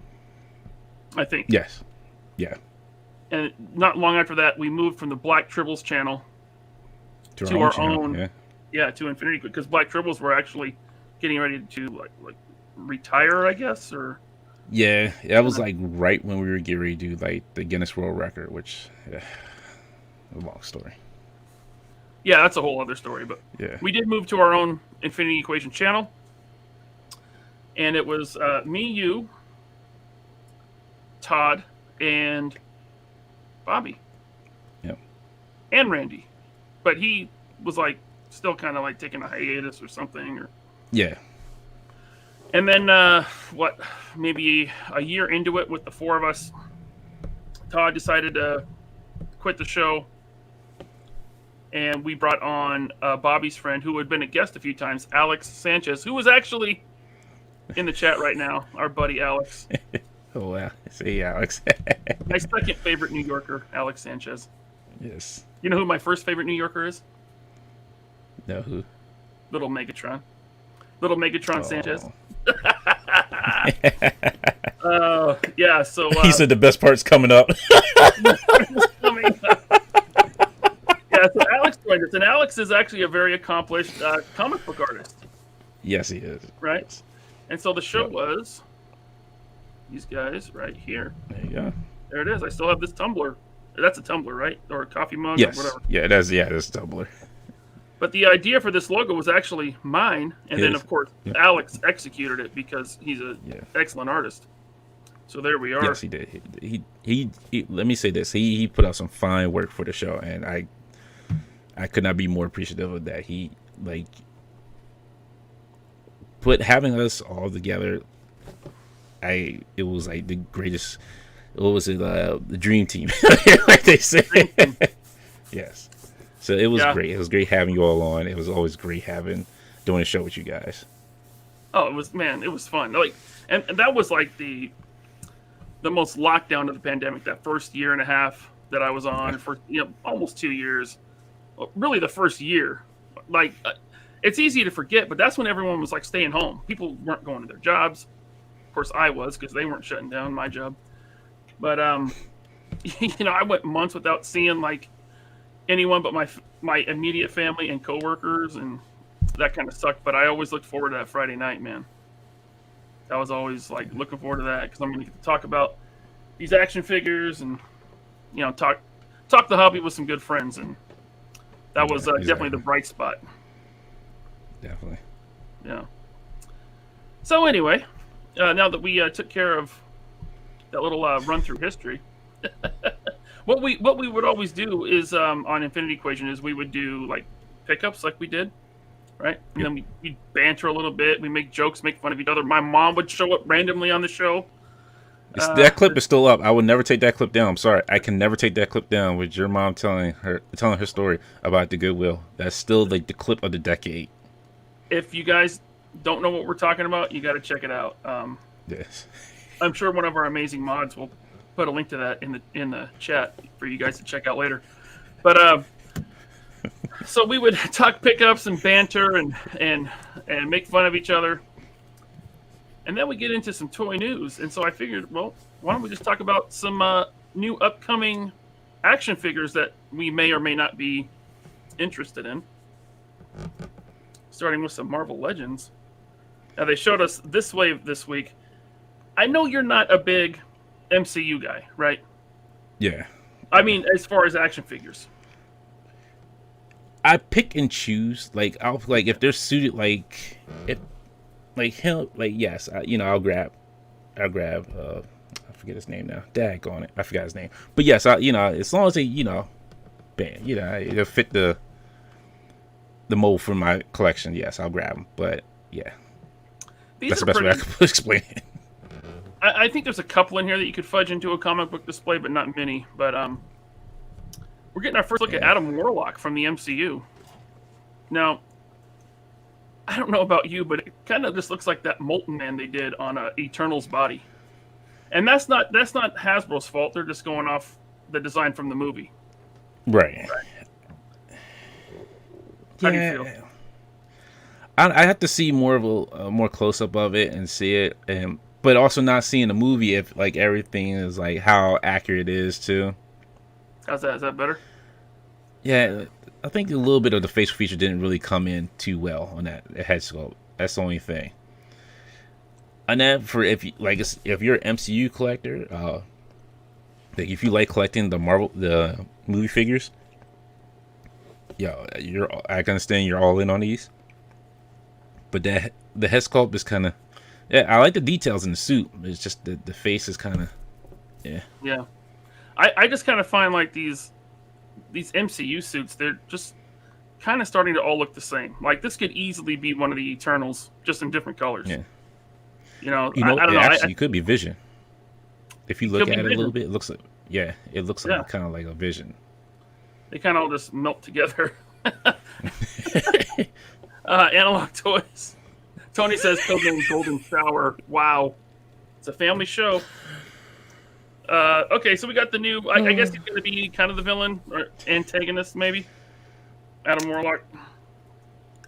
I think. Yes. Yeah. And not long after that, we moved from the Black Tribbles channel to our own. Yeah, to Infinity, because Black Tribbles were actually getting ready to like retire, I guess, or. Yeah, that was like right when we were getting ready to do like the Guinness World Record, which a long story. Yeah, that's a whole other story, but we did move to our own Infinity Equation channel, and it was me, you, Todd, and Bobby. Yep. And Randy, but he was like still kind of like taking a hiatus or something, or yeah. And then, maybe a year into it with the four of us, Todd decided to quit the show. And we brought on Bobby's friend, who had been a guest a few times, Alex Sanchez, who was actually in the chat right now, our buddy Alex. Oh, wow. See, Alex. My second favorite New Yorker, Alex Sanchez. Yes. You know who my first favorite New Yorker is? No, who? Little Megatron Sanchez. Yeah, so he said the best part's coming up. Yeah, so Alex joined us, and Alex is actually a very accomplished comic book artist. Yes, he is. Right? And so the show was these guys right here. There you go. There it is. I still have this tumbler. That's a tumbler, right? Or a coffee mug, yes. or whatever. Yeah, that's a tumbler. But the idea for this logo was actually mine, and then of course Alex executed it because he's an excellent artist. So there we are. Yes, he did. He let me say this. He put out some fine work for the show, and I could not be more appreciative of that. He having us all together. It was like the greatest. What was it? The dream team, like they say. Yes. So it was great. It was great having you all on. It was always great doing a show with you guys. Oh, it was fun. Like, and that was like the most lockdown of the pandemic. That first year and a half that I was on for almost 2 years. Really, the first year. Like, it's easy to forget, but that's when everyone was like staying home. People weren't going to their jobs. Of course, I was because they weren't shutting down my job. But I went months without seeing like anyone but my immediate family and coworkers, and that kind of sucked. But I always looked forward to that Friday night, man. I was always like looking forward to that because I'm going to get to talk about these action figures and talk the hobby with some good friends, and that was definitely the bright spot. Definitely. Yeah. So anyway, now that we took care of that little run through history, what we would always do is on Infinity Equation is we would do like pickups like we did, right? And then we'd banter a little bit. We make jokes, make fun of each other. My mom would show up randomly on the show. That clip is still up. I would never take that clip down. I'm sorry. I can never take that clip down with your mom telling her story about the Goodwill. That's still like the clip of the decade. If you guys don't know what we're talking about, you got to check it out. Yes. I'm sure one of our amazing mods will put a link to that in the chat for you guys to check out later. But so we would talk pickups and banter and make fun of each other. And then we get into some toy news. And so I figured, well, why don't we just talk about some new upcoming action figures that we may or may not be interested in. Starting with some Marvel Legends. Now, they showed us this wave this week. I know you're not a big MCU guy, right? Yeah. I mean, as far as action figures. I pick and choose. Like, I'll like if they're suited, like if like him, like yes, I'll grab. I forget his name now. Daggone it, I forgot his name. But yes, as long as they, bam, it'll fit the mold for my collection. Yes, I'll grab them. But yeah, that's the best way I can explain it. I think there's a couple in here that you could fudge into a comic book display, but not many. But we're getting our first look at Adam Warlock from the MCU. Now, I don't know about you, but it kind of just looks like that Molten Man they did on Eternal's body. And that's not Hasbro's fault. They're just going off the design from the movie. Right. How do you feel? I have to see more of a more close up of it and see it, but also not seeing the movie if like everything is like how accurate it is too. How's that? Is that better? Yeah, I think a little bit of the facial feature didn't really come in too well on that head sculpt. That's the only thing. And then for if you're an MCU collector, like if you like collecting the movie figures, I can understand you're all in on these. But the head sculpt is kind of, I like the details in the suit. It's just the face is kind of, Yeah. I just kind of find like these MCU suits, they're just kind of starting to all look the same. Like this could easily be one of the Eternals, just in different colors. Yeah. I don't know. Actually, it could be Vision. If you look at it a little bit, it looks like kind of like a Vision. They kind of all just melt together. Analog Toys. Tony says Codename Golden Shower. Wow. It's a family show. Okay, so we got the new, I guess he's going to be kind of the villain or antagonist, maybe. Adam Warlock.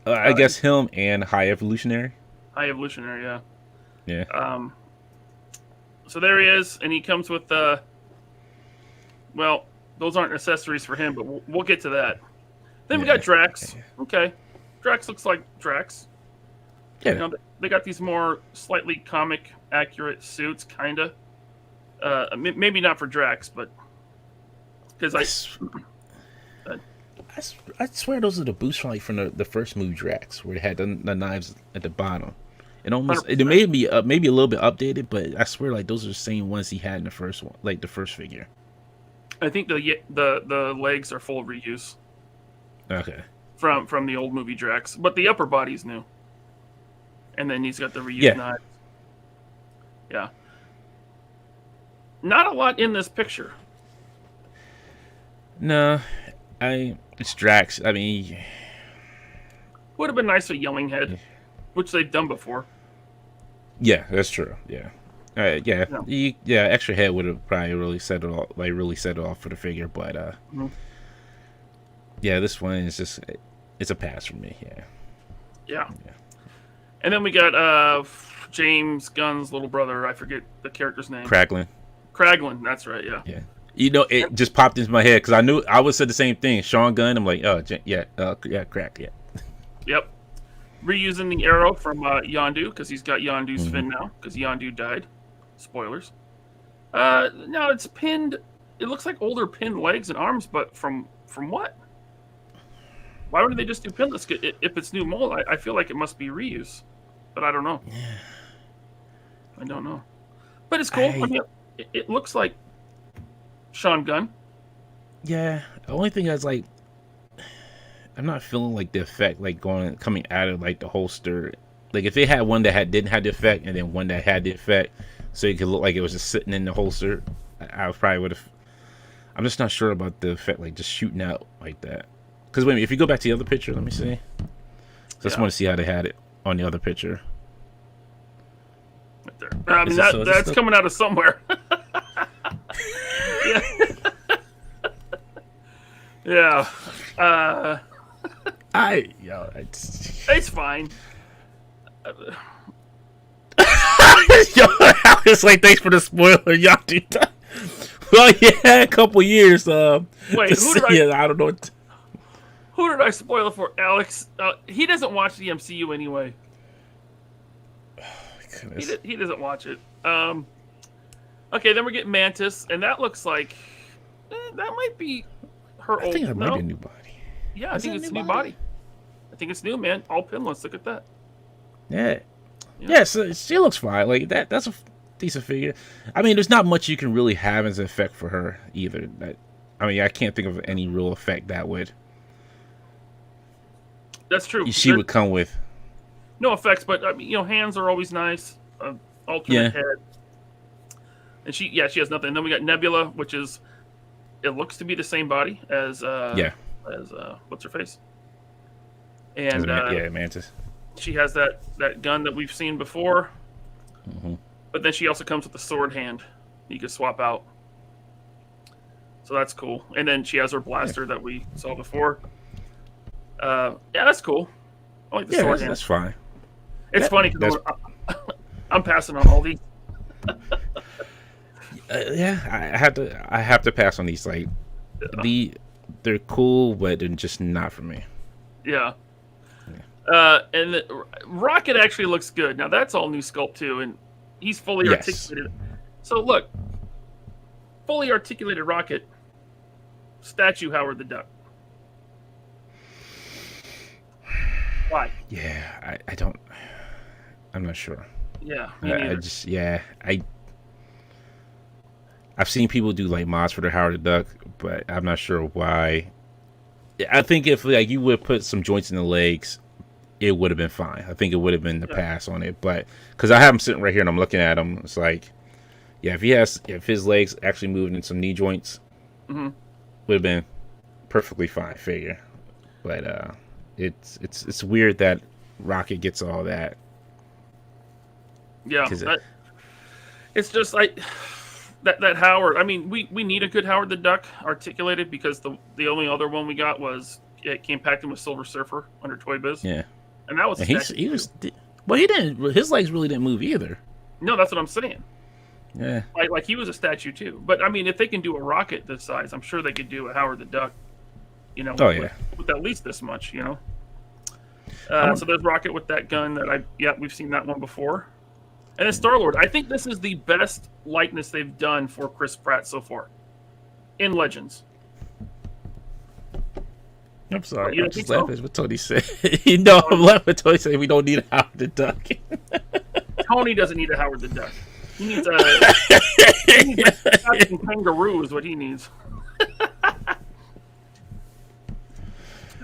I guess him and High Evolutionary. High Evolutionary, yeah. Yeah. So there he is, and he comes with well, those aren't accessories for him, but we'll get to that. Then we got Drax. Okay, Drax looks like Drax. Yeah. They got these more slightly comic accurate suits, kinda. Maybe not for Drax, but because I swear those are the boots from the first movie Drax, where it had the knives at the bottom. It may be maybe a little bit updated, but I swear like those are the same ones he had in the first one, like the first figure. I think the legs are full reuse. Okay. From the old movie Drax, but the upper body's new, and then he's got the reused knives. Yeah. Not a lot in this picture. No, it's Drax. I mean, would have been nice a yelling head, which they've done before. Yeah, that's true. Yeah, extra head would have probably really set it off for the figure. But this one is it's a pass for me. Yeah. And then we got James Gunn's little brother. I forget the character's name. Kraglin, that's right. Yeah. You know, it just popped into my head because I would say the same thing. Sean Gunn. I'm like, oh yeah, crack, yeah. Yep. Reusing the arrow from Yondu because he's got Yondu's fin now because Yondu died. Spoilers. No, it's pinned. It looks like older pinned legs and arms, but from what? Why wouldn't they just do pinless? If it's new mold, I feel like it must be reuse, but I don't know. Yeah. I don't know. But it's cool. I mean, it looks like Sean Gunn. Yeah. The only thing that's like, I'm not feeling like the effect like coming out of like the holster. Like if they had one that didn't have the effect and then one that had the effect, so it could look like it was just sitting in the holster, I probably would have. I'm just not sure about the effect, like just shooting out like that. Because wait a minute, if you go back to the other picture, let me see. Just want to see how they had it on the other picture. Right there. I mean, that's coming out of somewhere. Yeah. Yeah. It's fine. Yo, I was like, thanks for the spoiler, y'all. Well, yeah, a couple years. Wait, I don't know. Who did I spoil it for? Alex. He doesn't watch the MCU anyway. Oh, my goodness. He doesn't watch it. Okay, then we're getting Mantis, and that looks like that might be her old. I think that might be a new body. Yeah, I think it's a new body. I think it's new, man. All pinless. Look at that. Yeah. So she looks fine. Like that's a decent figure. I mean, there's not much you can really have as an effect for her either. I can't think of any real effect that would. That's true. She would come with no effects, but I mean, hands are always nice. Alternate head, and she has nothing. And then we got Nebula, which is it looks to be the same body as what's her face, and Mantis. She has that gun that we've seen before, but then she also comes with a sword hand you can swap out. So that's cool. And then she has her blaster that we saw before. That's cool. I like the sword hand. That's fine. It's funny because I'm passing on all these. I have to pass on these. Like they're cool, but they're just not for me. Yeah. And Rocket actually looks good. Now that's all new sculpt too, and he's fully articulated. So look, fully articulated Rocket, statue Howard the Duck. Why? Yeah, I'm not sure. Yeah, I've seen people do like mods for the Howard the Duck, but I'm not sure why. I think if like you would put some joints in the legs, it would have been fine. I think it would have been the pass on it, but because I have him sitting right here and I'm looking at him, it's like, if his legs actually moved in some knee joints, would have been perfectly fine figure. But it's weird that Rocket gets all that. Yeah, it's just like that Howard. I mean, we need a good Howard the Duck articulated because the only other one we got was it came packed in with Silver Surfer under Toy Biz. Yeah, and that was he was. Well, he didn't. His legs really didn't move either. No, that's what I'm saying. Yeah, like he was a statue too. But I mean, if they can do a Rocket this size, I'm sure they could do a Howard the Duck. With at least this much. So there's Rocket with that gun that we've seen that one before. And then Star-Lord. I think this is the best likeness they've done for Chris Pratt so far in Legends. I'm sorry. I'm just laughing at what Tony said. I'm laughing at Tony saying we don't need a Howard the Duck. Tony doesn't need a Howard the Duck. He needs a kangaroo is what he needs.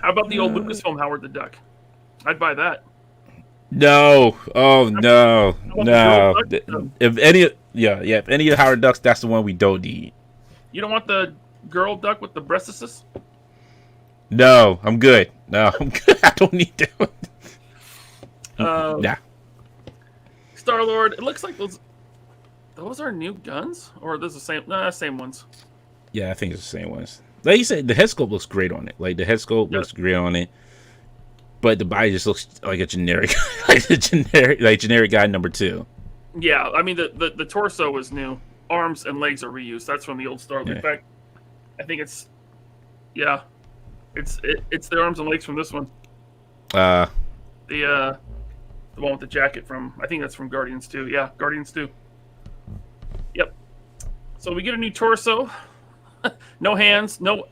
How about the old Lucasfilm Howard the Duck? I'd buy that. No. Oh no. If any of Howard Ducks, that's the one we don't need. You don't want the girl duck with the breastises? No, I'm good. No, I'm good. I don't need that. Nah. Star-Lord, it looks like those are new guns? Or those the same? Nah, same ones. Yeah, I think it's the same ones. Like you said, the head sculpt looks great on it. Like the head sculpt looks great on it. But the body just looks like a generic, generic guy number 2. Yeah, I mean the torso was new arms and legs are reused. That's from the old Star-Lord. Yeah. In fact, I think it's the arms and legs from this one. The one with the jacket from, I think that's from Guardians 2. Yeah, Guardians 2. Yep. So we get a new torso. No hands, no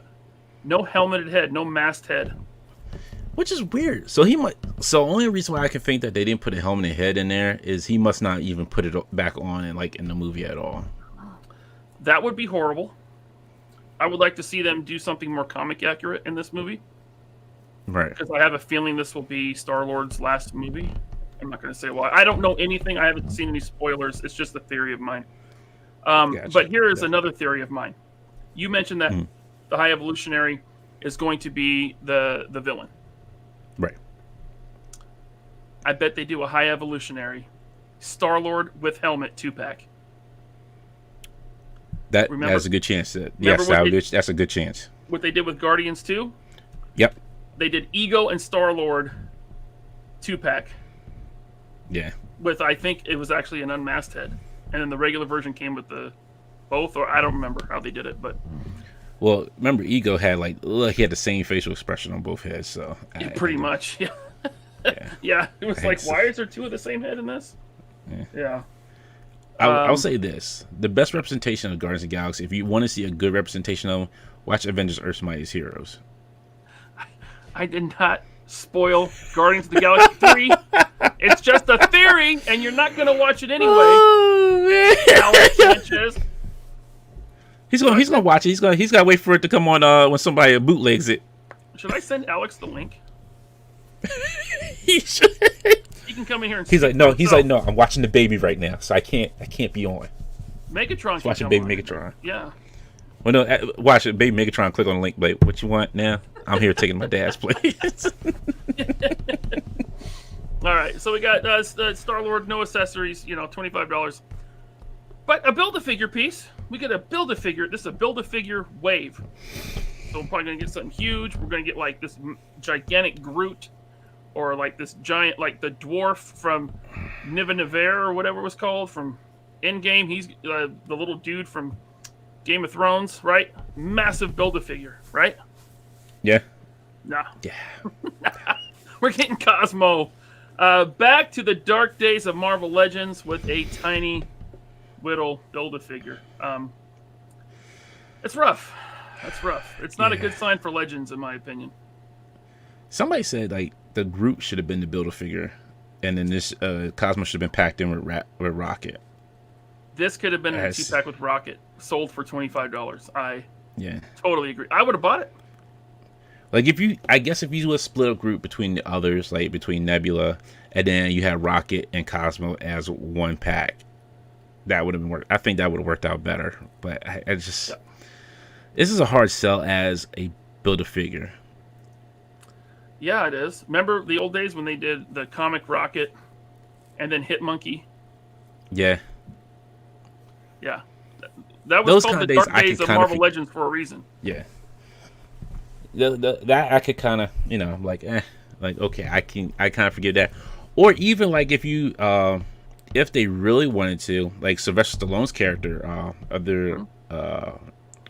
helmeted head, no masked head. Which is weird. So the only reason why I can think that they didn't put a helmeted head in there is he must not even put it back on in the movie at all. That would be horrible. I would like to see them do something more comic accurate in this movie. Right. Because I have a feeling this will be Star-Lord's last movie. I'm not going to say why. I don't know anything. I haven't seen any spoilers. It's just a theory of mine. Gotcha. But here is another theory of mine. You mentioned that the High Evolutionary is going to be the villain. Right. I bet they do a High Evolutionary Star-Lord with helmet 2-pack. That's a good chance. That's a good chance. What they did with Guardians 2? Yep. They did Ego and Star-Lord 2-pack. Yeah. With, I think it was actually an unmasked head. And then the regular version came with both, or I don't remember how they did it, but... Well, remember, Ego had he had the same facial expression on both heads, so... pretty much, yeah. Yeah. Yeah, it was like, why is there two of the same head in this? Yeah. I'll say this. The best representation of Guardians of the Galaxy, if you want to see a good representation of them, watch Avengers Earth's Mightiest Heroes. I did not spoil Guardians of the Galaxy 3. It's just a theory, and you're not going to watch it anyway. Oh, man. Alex Sanchez. He's gonna watch it. He's gotta wait for it to come on when somebody bootlegs it. Should I send Alex the link? He should. He can come in here and He's like, no. I'm watching the baby right now, so I can't be on. Megatron. Watching baby Megatron. Yeah. Well, no, watch it, baby Megatron. Click on the link. But what you want now? I'm here taking my dad's place. All right, so we got Star-Lord, no accessories, $25. But a Build-A-Figure piece. We get a Build-A-Figure. This is a Build-A-Figure wave. So we're probably going to get something huge. We're going to get like this gigantic Groot, or like this giant, like the dwarf from Nivenivere or whatever it was called from Endgame. He's the little dude from Game of Thrones, right? Massive Build-A-Figure, right? Yeah. Nah. Yeah. We're getting Cosmo. Back to the dark days of Marvel Legends with a tiny little Build-A-Figure. It's rough. That's rough. It's not a good sign for Legends, in my opinion. Somebody said like the Groot should have been the Build-A-Figure, and then this Cosmo should have been packed in with Rocket. This could have been a 2-pack with Rocket, sold for $25. I totally agree. I would have bought it. Like if you would split up Groot between the others, like between Nebula, and then you had Rocket and Cosmo as one pack, that would have been I think that would have worked out better. But this is a hard sell as a Build-A-Figure. Yeah, it is. Remember the old days when they did the comic Rocket and then Hit Monkey? Yeah. Yeah. That was called the dark days of Marvel Legends for a reason. Yeah. That I could kind of, okay, I kind of forgive that. Or even like if you, if they really wanted to, like Sylvester Stallone's character, of their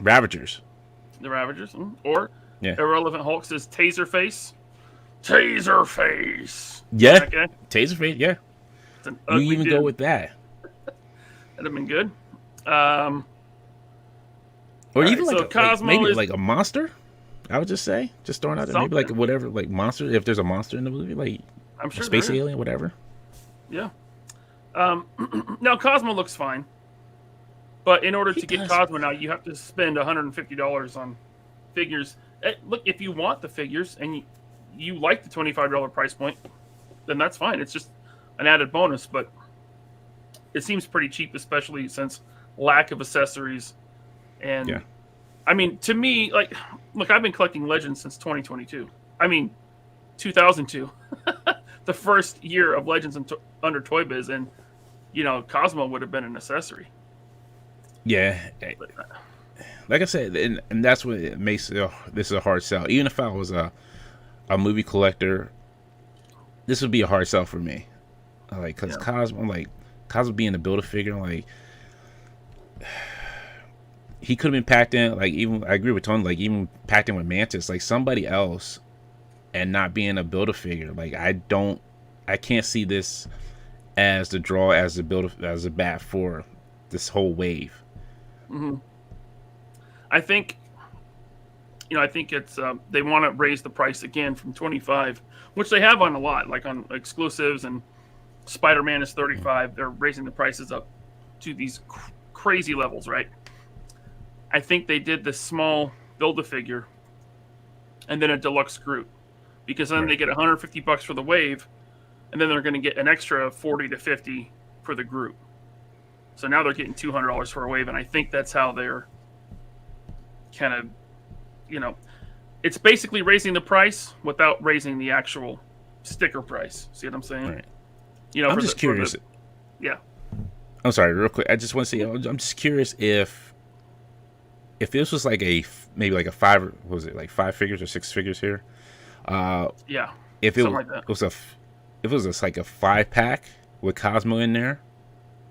Ravagers. The Ravagers, or Irrelevant Hulk says Taserface. Taserface. Yeah. Okay. Taserface. Yeah. You even go with that. That'd have been good. Or even maybe like a monster. I would just say, just throwing out there, maybe like whatever, like monster. If there's a monster in the movie, like I'm sure space alien, whatever. Yeah. Now Cosmo looks fine, but in order to get Cosmo now, you have to spend $150 on figures. Look, if you want the figures and you like the $25 price point, then that's fine. It's just an added bonus, but it seems pretty cheap, especially since lack of accessories. And I mean, to me, like, look, I've been collecting Legends since 2022. I mean, 2002, the first year of Legends under Toy Biz, and Cosmo would have been an accessory. Yeah, like I said, and that's what it makes this a hard sell. Even if I was a movie collector, this would be a hard sell for me. Like, cause Cosmo being a Build-A-Figure, like, he could have been packed in, like, even, I agree with Tony, like, even packed in with Mantis, like, somebody else, and not being a Build-A-Figure. Like, I can't see this as the draw, as a bat for this whole wave. Mm-hmm. I think it's they want to raise the price again from 25, which they have on a lot, like on exclusives, and Spider-Man is 35. They're raising the prices up to these crazy levels, right? I think they did the small Build-A-Figure and then a deluxe Groot, because then they get $150 for the wave, and then they're going to get an extra 40 to 50 for the Groot. So now they're getting $200 for a wave, and I think that's how they're kind of, it's basically raising the price without raising the actual sticker price. See what I'm saying? Right. I'm just curious. Yeah. I'm sorry, real quick. I just want to say, I'm just curious if this was like maybe like a five, what was it, like 5 figures or 6 figures here? Yeah. If it like that. was like a 5-pack with Cosmo in there,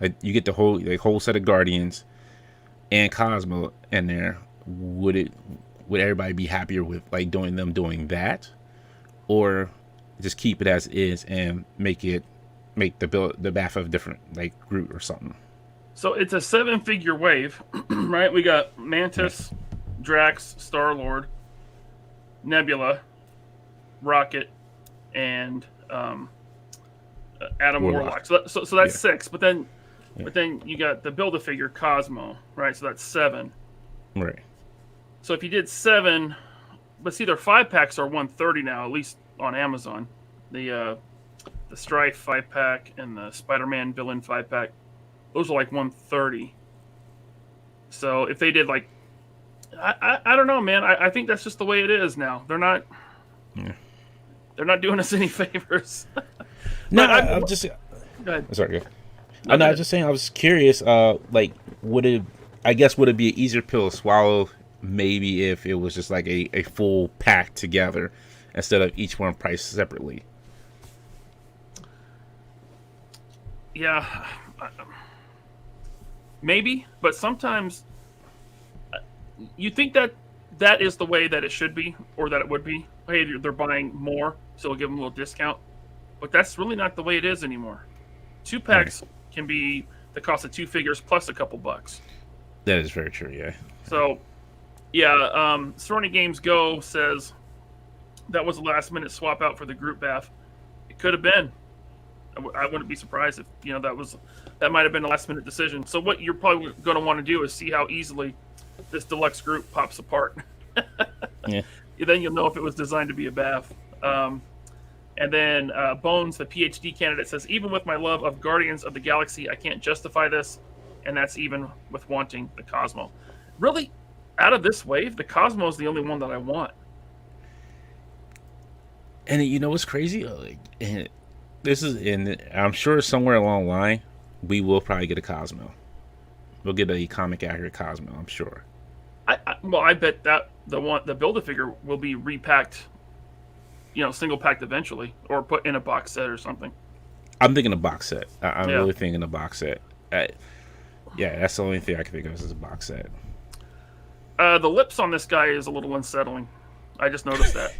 like you get the whole set of Guardians and Cosmo in there, would everybody be happier with like doing that, or just keep it as is and make the BAF of different, like Groot or something? So it's a 7-figure wave, right? We got Mantis, Drax, Star-Lord, Nebula, Rocket, and Adam Warlock. So that's 6. But then you got the Build-A-Figure Cosmo, right? So that's 7. Right. So if you did 7, but see, their 5-packs are $130 now, at least on Amazon. The Strife 5-pack and the Spider-Man villain 5-pack, those are like $130. So if they did like, I don't know, man. I think that's just the way it is now. They're not doing us any favors. No, I'm just. Go ahead. Sorry. No, I was just saying. I was curious. Like, would it be an easier pill to swallow? Maybe if it was just like a full pack together instead of each one priced separately. Yeah, maybe, but sometimes you think that is the way that it should be, or that it would be. Hey, they're buying more, so we'll give them a little discount. But that's really not the way it is anymore. 2-packs can be the cost of 2 figures plus a couple bucks. That is very true, yeah. So, Sony Games Go says that was a last-minute swap out for the Groot BAF. It could have been. I wouldn't be surprised if that might have been a last-minute decision. So what you're probably going to want to do is see how easily this deluxe Groot pops apart. Yeah. Then you'll know if it was designed to be a BAF. And then Bones, the PhD candidate, says, even with my love of Guardians of the Galaxy, I can't justify this, and that's even with wanting the Cosmo. Really, out of this wave, the Cosmo is the only one that I want. And you know what's crazy? I'm sure somewhere along the line, we will probably get a Cosmo. We'll get a comic accurate Cosmo, I'm sure. I bet that the Build-A-Figure will be repacked, single packed eventually, or put in a box set or something. I'm thinking a box set. I'm really thinking a box set. That's the only thing I can think of is a box set. The lips on this guy is a little unsettling. I just noticed that.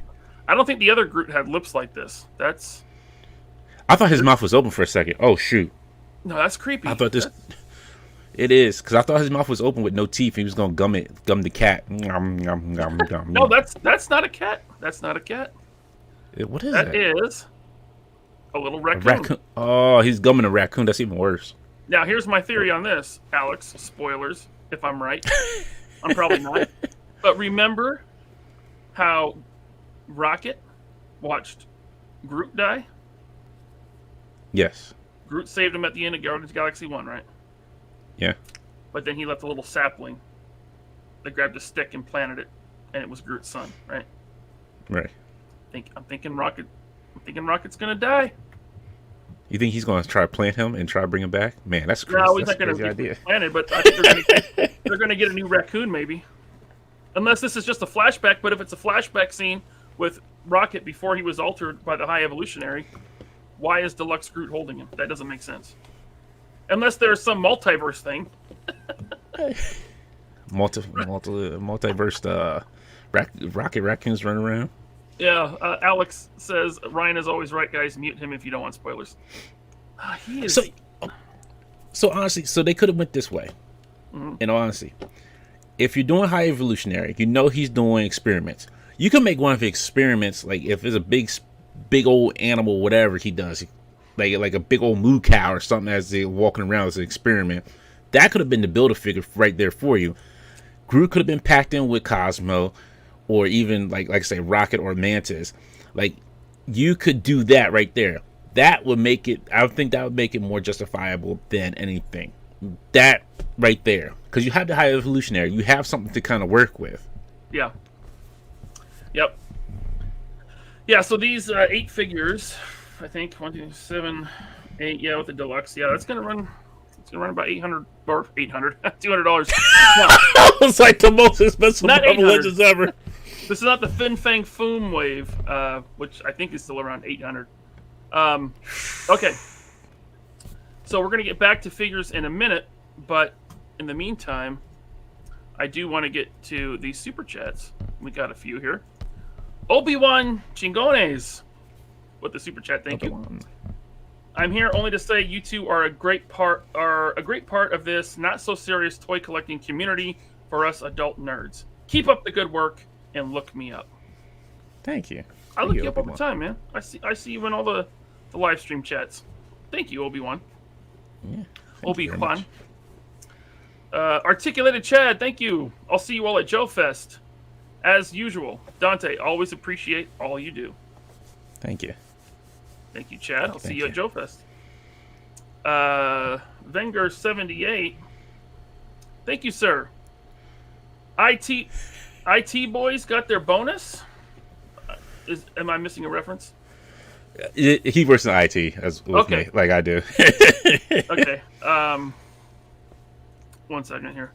I don't think the other Groot had lips like this. I thought his mouth was open for a second. Oh, shoot. No, that's creepy. I thought this... It is, because I thought his mouth was open with no teeth. He was going to gum the cat. No, that's not a cat. That's not a cat. What is that? That is a little raccoon. A raccoon. Oh, he's gumming a raccoon. That's even worse. Now, here's my theory on this, Alex. Spoilers, if I'm right. I'm probably not. But remember how Rocket watched Groot die? Yes. Groot saved him at the end of Guardians of the Galaxy 1, right? Yeah. But then he left a little sapling that grabbed a stick and planted it, and it was Groot's son, right? Right. I'm thinking Rocket's gonna die. You think he's going to try to plant him and try to bring him back? Man, that's crazy. No, he's not going to be planted, but I think they're going to get a new raccoon, maybe. Unless this is just a flashback, but if it's a flashback scene with Rocket before he was altered by the High Evolutionary, why is Deluxe Groot holding him? That doesn't make sense. Unless there's some multiverse thing. multiverse rocket raccoons running around. Yeah, Alex says Ryan is always right, guys. Mute him if you don't want spoilers. He is. So honestly, so they could have went this way. In all honesty, if you're doing high evolutionary, you know he's doing experiments. You can make one of the experiments, like if it's a big old animal, whatever he does, like a big old moo cow or something as they're walking around as an experiment. That could have been the Build-A-Figure right there for you. Groot could have been packed in with Cosmo, or even like I say, Rocket or Mantis. Like you could do that right there. That would make it. I would think that would make it more justifiable than anything. That right there, because you have the high evolutionary. You have something to kind of work with. Yeah. Yep. Yeah. So these 8 figures, I think 1, 2, 7, 8. Yeah, with the deluxe. Yeah, that's gonna run. It's gonna run about $800 or $800, $200. It's like the most expensive Marvel Legends ever. This is not the Fin Fang Foom wave, which I think is still around $800. Okay. So we're gonna get back to figures in a minute, but in the meantime, I do want to get to these super chats. We got a few here. Obi-Wan Chingones with the super chat. Thank you. I'm here only to say you two are a great part of this not so serious toy collecting community for us adult nerds. Keep up the good work and look me up. Thank you. I look you up all the time, man. I see you in all the live stream chats. Thank you, Obi-Wan. Yeah. Obi-Wan. Articulated Chad, thank you. I'll see you all at Joe Fest. As usual, Dante, always appreciate all you do. Thank you. Thank you, Chad. I'll see you at Joe Fest. Venger78. Thank you, sir. IT boys got their bonus. Am I missing a reference? He works in IT as with me, like I do. Okay. 1 second here.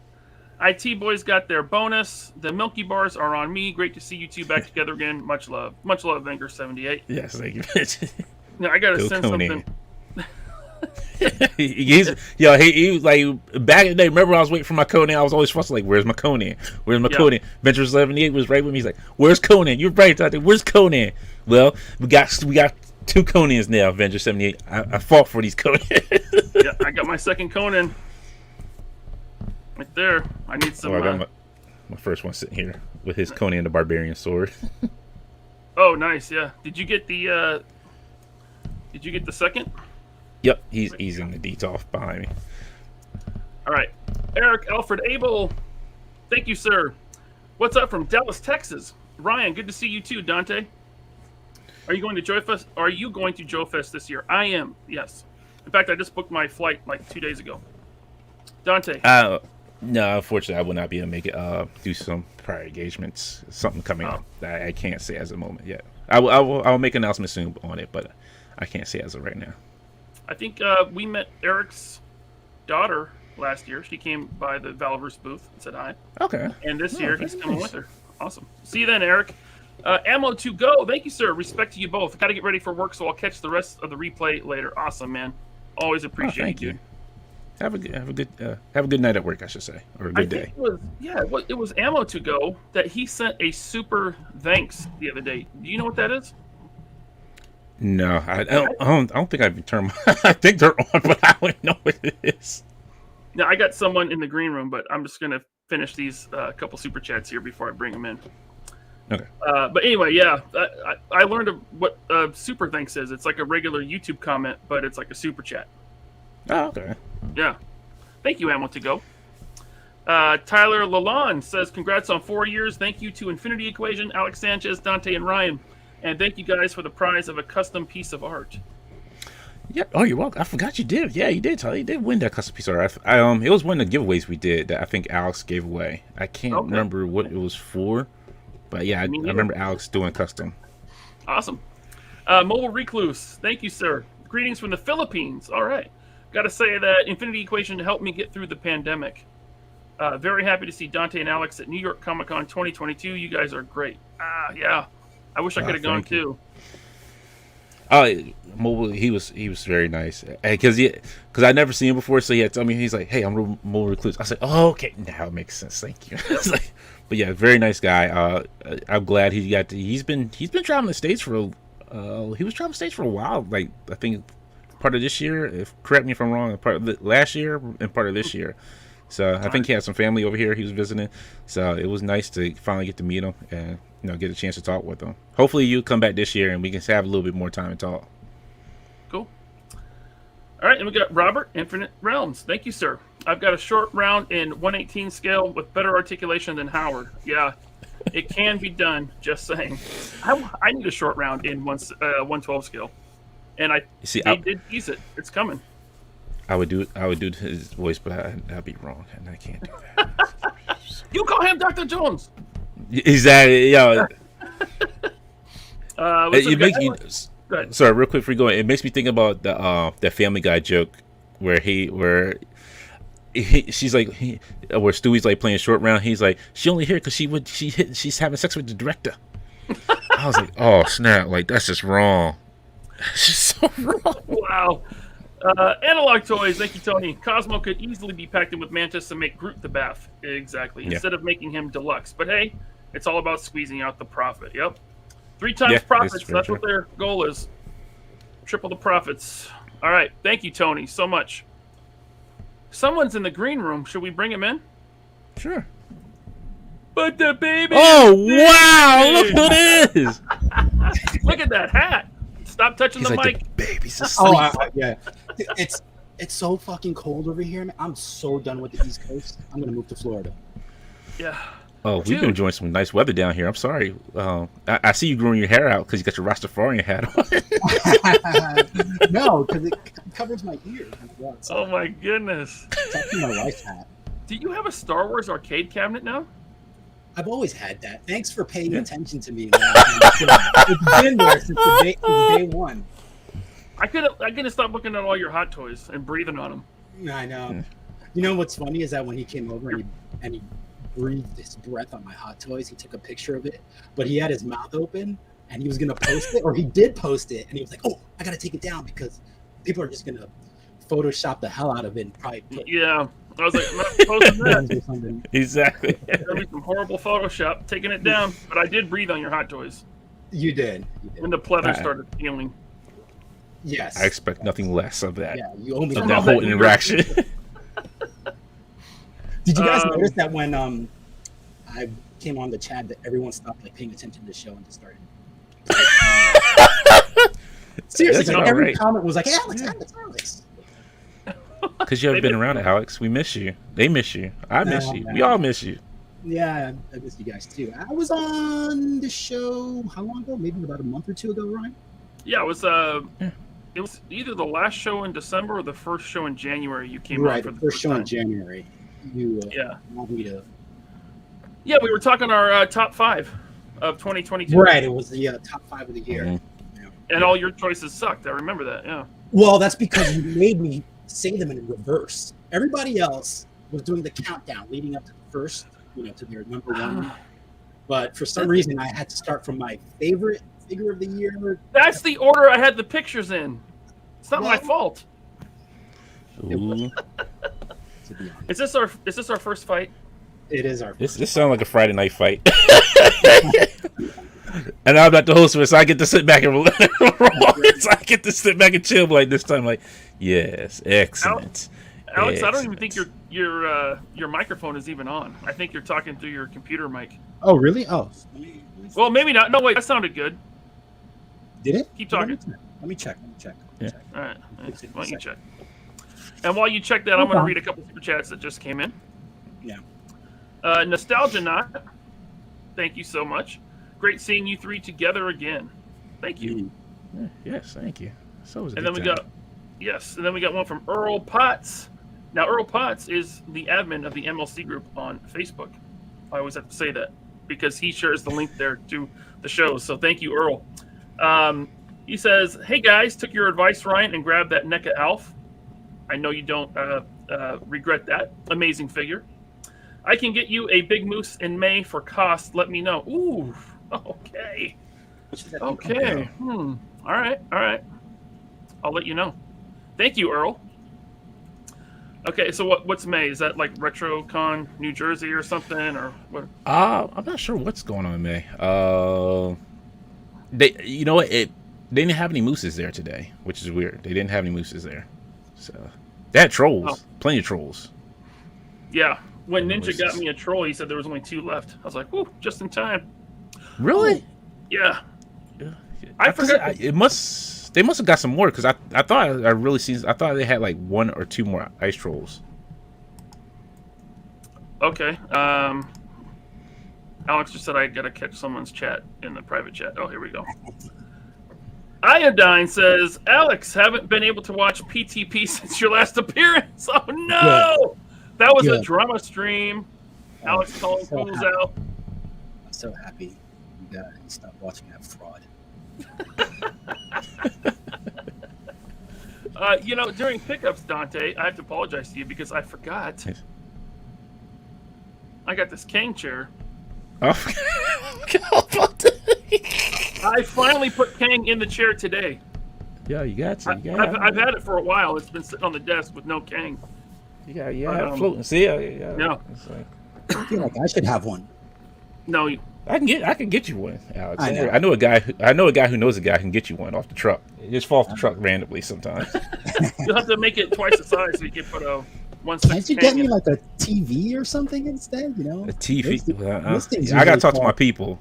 IT boys got their bonus. The Milky Bars are on me. Great to see you two back together again. Much love. Much love, Venger78. Yes, thank you. Now, I gotta send something. he was like back in the day. Remember, I was waiting for my Conan. I was always frustrated, like, "Where's my Conan? Where's my Conan?" Venture 78 was right with me. He's like, "Where's Conan? You're right, Dante. Where's Conan?" Well, we got 2 Conans now. Venture 78. I fought for these Conan. Yeah, I got my second Conan right there. I need some. I got my first one sitting here with his Conan the Barbarian sword. Oh, nice. Yeah. Did you get the second? Yep, he's in the detail behind me. All right, Eric Alfred Abel, thank you, sir. What's up from Dallas, Texas? Ryan, good to see you too. Dante, are you going to Joy Fest? Are you going to Joe Fest this year? I am. Yes. In fact, I just booked my flight like 2 days ago. Dante. No, unfortunately, I will not be able to make it. Do some prior engagements. Something coming up that I can't say as a moment yet. I will make an announcement soon on it, but I can't say as of right now. I think we met Eric's daughter last year. She came by the Valverse booth and said hi. Okay. And this year he's coming with her. Awesome. See you then, Eric. Ammo to go. Thank you, sir. Respect to you both. Got to get ready for work, so I'll catch the rest of the replay later. Awesome, man. Always appreciate thank you. Dude. Have a good night at work, I should say, or a good day. It was Ammo to go that he sent a super thanks the other day. Do you know what that is? No, I don't think I've turned. I think they're on, but I don't know what it is. Now I got someone in the green room, but I'm just gonna finish these couple super chats here before I bring them in. Okay. But anyway, yeah, I learned what super thanks is. It's like a regular YouTube comment, but it's like a super chat. Oh, okay. Yeah. Thank you, Ammo to go. Tyler Lalonde says, "Congrats on 4 years. Thank you to Infinity Equation, Alex Sanchez, Dante, and Ryan." And thank you guys for the prize of a custom piece of art. Yeah. Oh, you're welcome. I forgot you did. Yeah, you did. Tyler. You did win that custom piece of art. It was one of the giveaways we did that I think Alex gave away. I can't remember what it was for, but yeah, I remember Alex doing custom. Awesome. Mobile Recluse, thank you, sir. Greetings from the Philippines. All right. Got to say that Infinity Equation helped me get through the pandemic. Very happy to see Dante and Alex at New York Comic Con 2022. You guys are great. Yeah. I wish I could have gone too. Oh, mobile. He was very nice because I never seen him before, so he had told me he's like, "Hey, I'm a mobile recluse." I was like, "Oh, okay, now it makes sense. Thank you." It's like, but yeah, very nice guy. I'm glad he got. He's been traveling the states for. He was traveling the states for a while. Like I think part of this year. If correct me if I'm wrong. Part of last year and part of this year. So I think he had some family over here he was visiting. So it was nice to finally get to meet him and get a chance to talk with him. Hopefully you come back this year and we can have a little bit more time to talk. Cool. All right, and we got Robert, Infinite Realms. Thank you, sir. I've got a short round in 118 scale with better articulation than Howard. Yeah, it can be done. Just saying. I need a short round in 112 scale, and they did tease it. It's coming. I would do his voice, but I'd be wrong, and I can't do that. You call him Dr. Jones. Exactly. Yeah. It makes me. Sorry, real quick before you go. It makes me think about the Family Guy joke where where Stewie's like playing short round. He's like, she only here because she's having sex with the director. I was like, oh snap! Like that's just wrong. It's just so wrong. Wow. Analog toys, thank you, Tony. Cosmo could easily be packed in with Mantis and make Groot the Bath. Exactly. Instead of making him deluxe. But hey, it's all about squeezing out the profit. Yep. 3 times profits. That's what their goal is. Triple the profits. All right. Thank you, Tony, so much. Someone's in the green room. Should we bring him in? Sure. But the baby. Oh, wow. Look who it is. Look at that hat. Stop touching He's the like, mic. The baby's asleep. Yeah. It's so fucking cold over here, man. I'm so done with the East Coast. I'm going to move to Florida. Yeah. Oh, we've been enjoying some nice weather down here. I'm sorry. I see you growing your hair out because you got your Rastafarian hat on. No, because it covers my ears. Oh, my goodness. It's actually my wife's hat. Do you have a Star Wars arcade cabinet now? I've always had that. Thanks for paying attention to me. It's been there since day one. I couldn't stop looking at all your hot toys and breathing on them. I know. You know what's funny is that when he came over and he breathed his breath on my hot toys, he took a picture of it, but he had his mouth open and he was gonna post it, or he did post it, and he was like, "Oh, I gotta take it down because people are just gonna Photoshop the hell out of it and probably put." Yeah. I was like, I'm not posting that. Exactly. There'll be some horrible Photoshop taking it down, but I did breathe on your hot toys. You did. When the pleather started peeling. Yes. I expect nothing less of that. Yeah, you owe me that whole interaction. Did you guys notice that when I came on the chat that everyone stopped paying attention to the show and just started? Seriously, every comment was like, Alex. Because you haven't been around it, Alex. We miss you. They miss you. I miss you. We all miss you. Yeah, I miss you guys too. I was on the show how long ago? Maybe about a month or two ago, Ryan? Yeah, it was it was either the last show in December or the first show in January. You came on for the first show in January. You want me to? Yeah, we were talking our top 5 of 2022. Right, it was the top 5 of the year. Mm-hmm. Yeah. And all your choices sucked. I remember that. Yeah. Well, that's because you made me say them in reverse. Everybody else was doing the countdown leading up to the first, to their number 1. But for some reason, I had to start from my favorite figure of the year. That's the order I had the pictures in. It's not my fault. Ooh. Is this our first fight? It is our first. This sounds like a Friday night fight. And I'm not the host of it, so I get to sit back and chill like this time. Like, yes, excellent. Alex, excellent. I don't even think your microphone is even on. I think you're talking through your computer mic. Oh, really? Oh. Well, maybe not. No, wait, that sounded good. Did it? Keep talking. Let me check. Yeah. All right. Why don't you check? And while you check that, I'm going to read a couple super chats that just came in. Yeah. Nostalgia Knot, thank you so much. Great seeing you 3 together again. Thank you. Yes, thank you. So was and then we got one from Earl Potts. Now, Earl Potts is the admin of the MLC group on Facebook. I always have to say that because he shares the link there to the show. So thank you, Earl. He says, "Hey guys, took your advice, Ryan, and grabbed that NECA Alf. I know you don't regret that. Amazing figure. I can get you a big moose in May for cost. Let me know." Ooh, okay. Okay. All right. I'll let you know. Thank you, Earl. Okay, so what's May? Is that like RetroCon New Jersey or something, or what? I'm not sure what's going on in May. You know what? They didn't have any mooses there today, which is weird. They didn't have any mooses there, so they had trolls, plenty of trolls. Yeah, when Ninja got me a troll, he said there was only 2 left. I was like, "Ooh, just in time." Really? Yeah. I forgot. They must have got some more because I thought I thought they had like 1 or 2 more ice trolls. Okay. Alex just said I gotta catch someone's chat in the private chat. Oh, here we go. Iodine says, Alex, haven't been able to watch PTP since your last appearance. Oh no! That was a drama stream. Alex calling fools out. I'm so happy you guys stopped watching that fraud. During pickups, Dante, I have to apologize to you because I forgot. I got this cane chair. Oh, I finally put Kang in the chair today. Yeah, you got to. I've had it for a while. It's been sitting on the desk with no Kang. Yeah, floating. See, yeah. It's like, I feel like I should have one. No, I can get you one, Alex. I know a guy who knows a guy who can get you one off the truck. It just fall off the truck randomly sometimes. You'll have to make it twice the size so you can put a 1/6. Can't you get me like a TV or something instead? You know, a TV. I gotta talk to my people.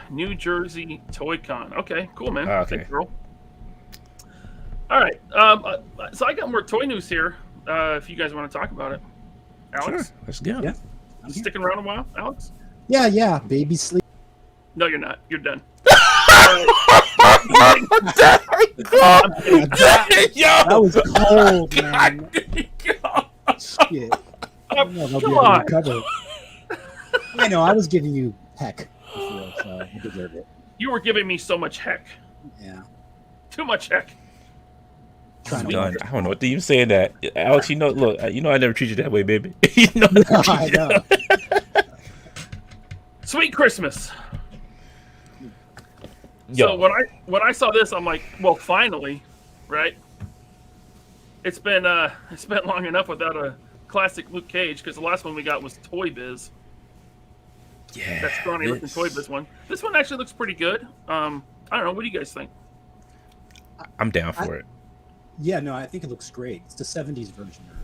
New Jersey Toy Con. Okay, cool, man. Okay. Thanks, girl. All right. So I got more toy news here. If you guys want to talk about it, Alex. Sure, let's go. Yeah. Sticking around a while, Alex? Yeah. Baby sleep. No, you're not. You're done. That was cold, man. Shit. Come on. I know. I was giving you heck before, so you deserve it. You were giving me so much heck. Yeah. Too much heck. I'm done. I don't know what to even say in that. Alex, look, I never treat you that way, baby. I know. Sweet Christmas. Yo. So when I saw this, I'm like, well, finally, right? It's been long enough without a classic Luke Cage because the last one we got was Toy Biz. Yeah. That scrawny looking Toy Biz one. This one actually looks pretty good. I don't know. What do you guys think? I'm down for it. Yeah, no, I think it looks great. It's the 70s version, or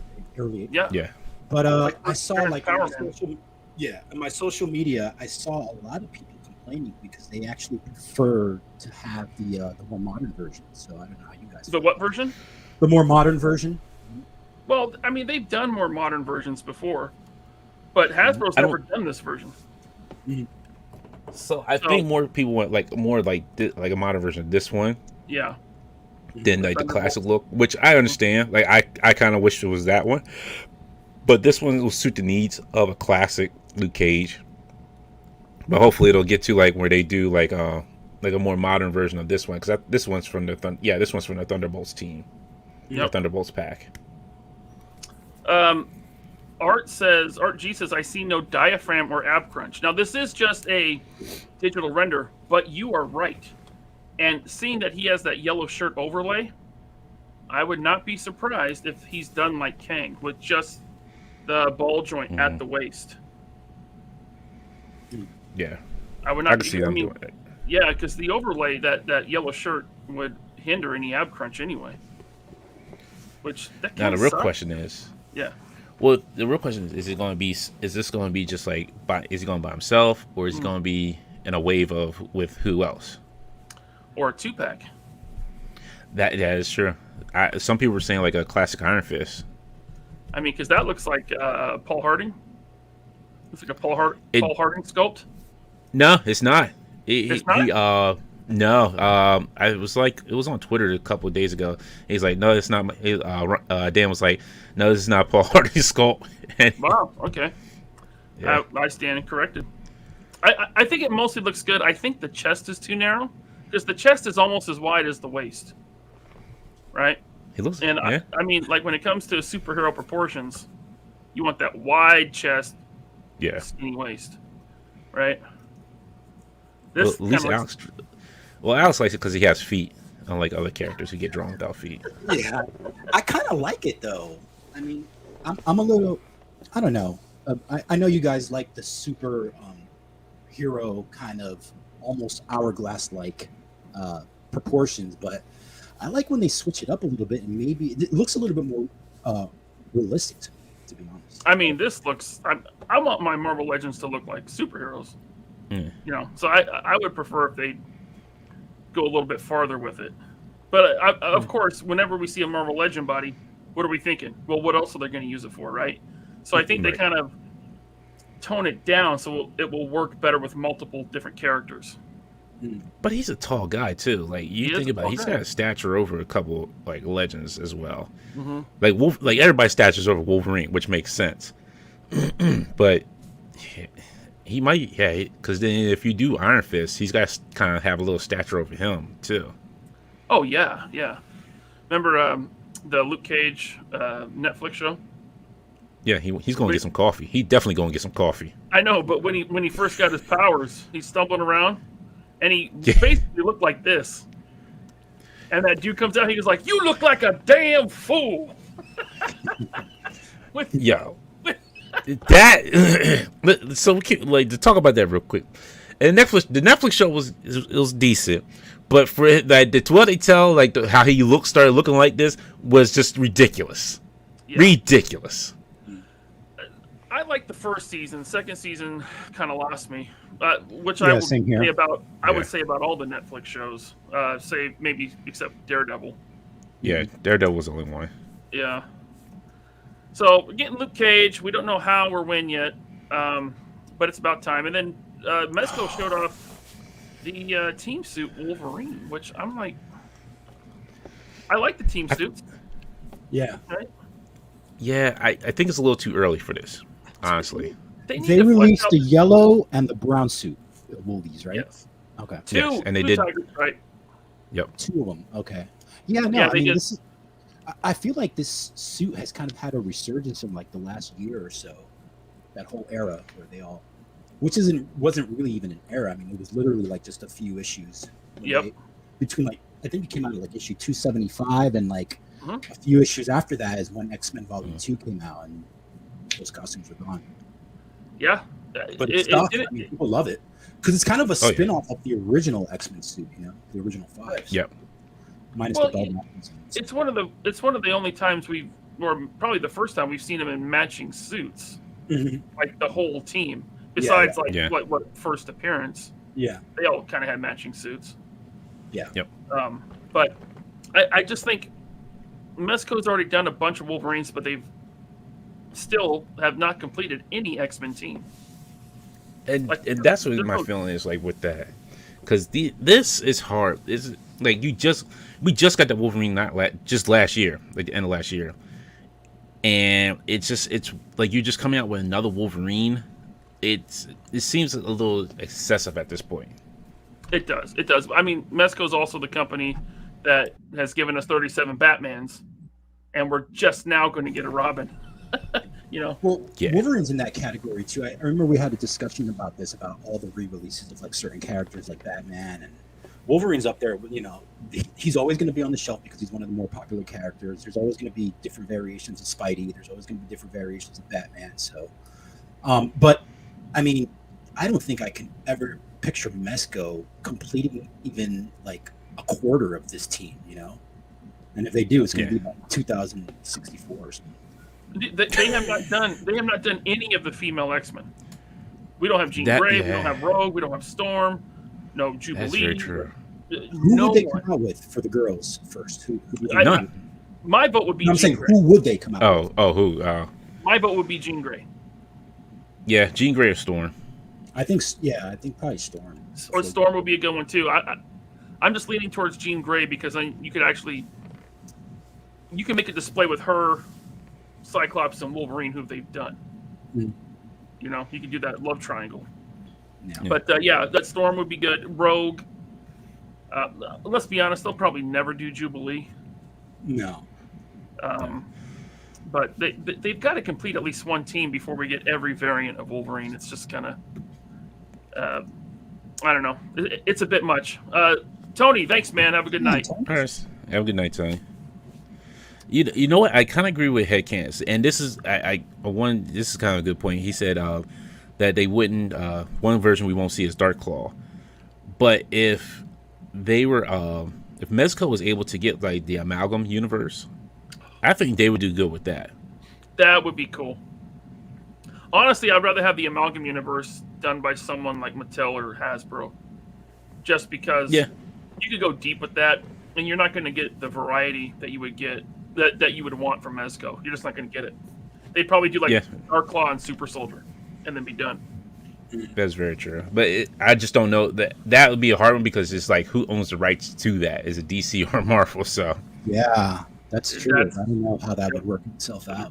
early. Yeah. But I saw like Power on my social media, I saw a lot of people complaining because they actually prefer to have the more modern version. So I don't know how you guys. The what version? The more modern version. Well, I mean, they've done more modern versions before, but Hasbro's never done this version. So I think more people want like a modern version of this one. Yeah. Than like the classic look, which I understand. Like I kind of wish it was that one, but this one will suit the needs of a classic Luke Cage. But hopefully it'll get to like where they do like a more modern version of this one because this one's from the Thunderbolts team, the Thunderbolts pack. Art G says I see no diaphragm or ab crunch. Now this is just a digital render, but you are right. And seeing that he has that yellow shirt overlay, I would not be surprised if he's done like Kang with just the ball joint at the waist. Yeah, I would not. I can see them doing it. Yeah, because the overlay that yellow shirt would hinder any ab crunch anyway. Which that now the real question is, well, the real question is it going to be? Is this going to be just like is he going by himself, or is he going to be in a wave with who else? Or a 2-pack. That is true. Some people were saying like a classic Iron Fist. I mean, because that looks like Paul Harding. It's like a Paul Harding sculpt. No, it's not. It's not? No. It was on Twitter a couple of days ago. He's like, no, it's not. Dan was like, no, this is not Paul Harding sculpt. Wow. Okay. Yeah. I stand corrected. I think it mostly looks good. I think the chest is too narrow. Because the chest is almost as wide as the waist, right? He looks, and I mean, like when it comes to superhero proportions, you want that wide chest, yeah, skinny waist, right? At least Well, Alex likes it because he has feet, unlike other characters who get drawn without feet. Yeah, I kind of like it though. I mean, I'm a little, I don't know. I know you guys like the super hero kind of almost hourglass like proportions, but I like when they switch it up a little bit and maybe it looks a little bit more realistic to be honest. I mean, this looks. I want my Marvel Legends to look like superheroes. Mm. You know, so I would prefer if they go a little bit farther with it. But of course, whenever we see a Marvel Legend body, what are we thinking? Well, what else are they going to use it for, right? So I think they kind of tone it down so it will work better with multiple different characters. But he's a tall guy too. Like you think about it, he's got a stature over a couple like legends as well. Mm-hmm. Like everybody's stature's over Wolverine, which makes sense. But he might, because then if you do Iron Fist, he's got to kind of have a little stature over him too. Oh yeah. Remember the Luke Cage Netflix show? Yeah, he's going to get some coffee. He definitely going to get some coffee. I know, but when he first got his powers, he's stumbling around, and he basically looked like this. And that dude comes out, he was like, "You look like a damn fool." That so like to talk about that real quick. And the Netflix show was decent, but for what they tell like how he started looking like this was just ridiculous. Yeah. Ridiculous. I like the first season. Second season kind of lost me, which I would say about. I would say about all the Netflix shows. Say maybe except Daredevil. Yeah, Daredevil was the only one. Yeah. So we're getting Luke Cage. We don't know how or when yet, but it's about time. And then Mezco showed off the team suit Wolverine, which I'm like, I like the team suits. Yeah. Right? Yeah, I think it's a little too early for this. Honestly, they released the yellow and the brown suit Wolvies, right? Yes. Okay. Yes, and they did. Tigers, right. Yep. 2 of them. Okay. Yeah. No. Yeah, I mean, I feel like this suit has kind of had a resurgence in like the last year or so. That whole era where they all, which wasn't really even an era. I mean, it was literally like just a few issues. Yep. Between like, I think it came out at like issue 275 and like a few issues after that is when X-Men Volume 2 came out and those costumes were gone. Yeah. But I mean, people love it because it's kind of a spin-off of the original X-Men suit, you know, the original 5. Yep. Minus the belt buttons. It's one of the only times or probably the first time we've seen them in matching suits, like the whole team. Besides, what first appearance? Yeah, they all kind of had matching suits. Yeah. Yep. But I just think Mezco's already done a bunch of Wolverines, but they've still have not completed any X-Men team. And that's what my feeling is like with that, because this is hard. It's like we just got the Wolverine just last year, like the end of last year, and it's like you're just coming out with another Wolverine. It seems a little excessive at this point. It does. I mean, Mezco's also the company that has given us 37 Batmans, and we're just now going to get a Robin. You know, Wolverine's in that category too. I remember we had a discussion about this, about all the re-releases of like certain characters like Batman, and Wolverine's up there. You know, he's always going to be on the shelf because he's one of the more popular characters. There's always going to be different variations of Spidey. There's always going to be different variations of Batman. So, but I mean, I don't think I can ever picture Mezco completing even like a quarter of this team. You know, and if they do, it's going to be like 2064 or something. They have not done any of the female X-Men. We don't have Jean Grey. We don't have Rogue. We don't have Storm. No Jubilee. That's very true. Who would they come out with for the girls first? None. My vote would be. I'm saying, who would they come out with? Who? My vote would be Jean Grey. Yeah, Jean Grey or Storm. I think probably Storm. Or Storm would be a good one too. I'm just leaning towards Jean Grey because you can make a display with her, Cyclops, and Wolverine, who they've done. You know, you can do that love triangle. Yeah. But that Storm would be good. Rogue. Let's be honest, they'll probably never do Jubilee. No. But they've got to complete at least one team before we get every variant of Wolverine. It's just kind of, I don't know. It's a bit much. Tony, thanks, man. Have a good night. All right. Have a good night, Tony. You know what? I kind of agree with Headcans, and this is this is kind of a good point. He said that they wouldn't one version we won't see is Dark Claw, but if they were if Mezco was able to get like the Amalgam universe, I think they would do good with that. That would be cool. Honestly, I'd rather have the Amalgam universe done by someone like Mattel or Hasbro, just because you could go deep with that, and you're not going to get the variety that you would get that you would want from Mezco. You're just not going to get it. They'd probably do like Dark Claw and Super Soldier, and then be done. That's very true, but I just don't know that would be a hard one because it's like who owns the rights to that? Is it DC or Marvel? So yeah, that's true. I don't know how that would work itself out.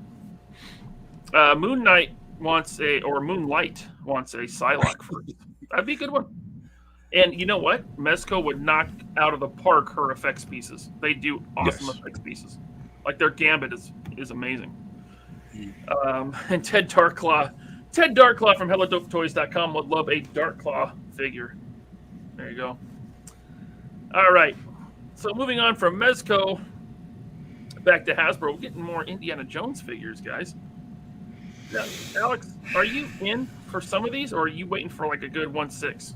Moonlight wants a Psylocke first. That'd be a good one. And you know what? Mezco would knock out of the park her effects pieces. They do awesome effects pieces. Like their Gambit is amazing. And Ted Darkclaw from HelloDopeToys.com would love a Darkclaw figure. There you go. All right. So moving on from Mezco back to Hasbro, we're getting more Indiana Jones figures, guys. Now, Alex, are you in for some of these, or are you waiting for like a good 1/6?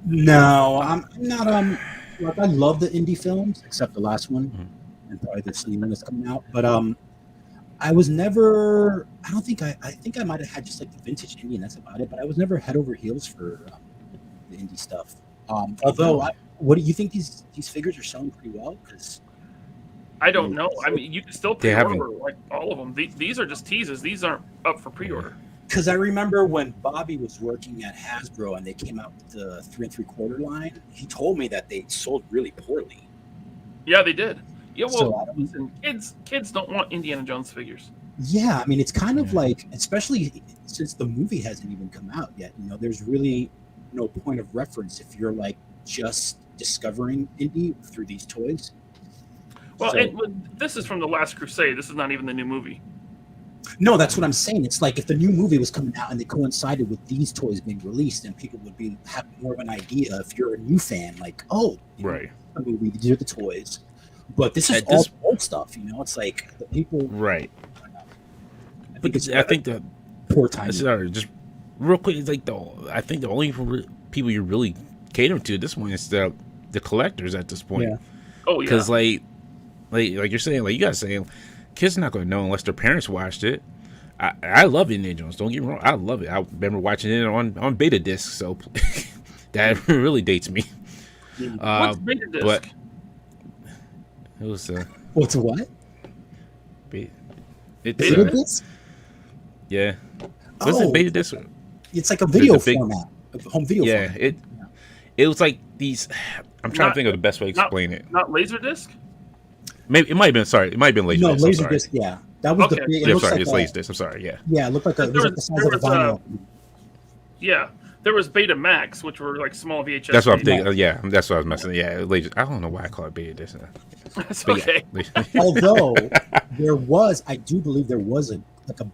No, I'm not. Like I love the indie films, except the last one, and probably this new one that's coming out. But I was never. I don't think I think I might have had just like the vintage indie, and that's about it. But I was never head over heels for the indie stuff. Although, what do you think these figures are selling pretty well? Because I don't know. I mean, you can still pre-order like all of them. These are just teases. These aren't up for pre-order. Because I remember when Bobby was working at Hasbro and they came out with the 3 3/4 line, he told me that they sold really poorly. Yeah, they did. Yeah, well, So listen, kids don't want Indiana Jones figures. Yeah, I mean, it's kind of like, especially since the movie hasn't even come out yet, there's really no point of reference if you're like just discovering indie through these toys. Well, and this is from The Last Crusade. This is not even the new movie. No, that's what I'm saying. It's like if the new movie was coming out and they coincided with these toys being released, then people would have more of an idea. If you're a new fan, like, right, the movie, these are the toys, but this is all old stuff. It's like the people, right? I think the poor time. Sorry, just real quick. It's like I think the only people you're really catering to at this point is the collectors at this point. Yeah. Oh yeah. Because like you're saying, like you guys saying, kids are not going to know unless their parents watched it. I love Indiana Jones. Don't get me wrong. I love it. I remember watching it on beta disc, so that really dates me. What's beta disc? But it was what's what? Beta disc? Yeah. Was it beta disc? It's like a video format, home video. Yeah, format. It was like these. I'm trying to think of the best way to explain it. Not Laserdisc? Maybe it might have been. Sorry, it might have been Laserdisc. No, Laserdisc. Yeah, that was the big. Yeah, sorry, it's Laserdisc. I'm sorry. Yeah. Yeah, it looked like the size of a vinyl. Yeah, there was Beta Max, which were like small VHS. That's what I'm thinking. Yeah, that's what I was messing. Yeah, I don't know why I call it beta disc. That's okay. Yeah. Although I do believe there was a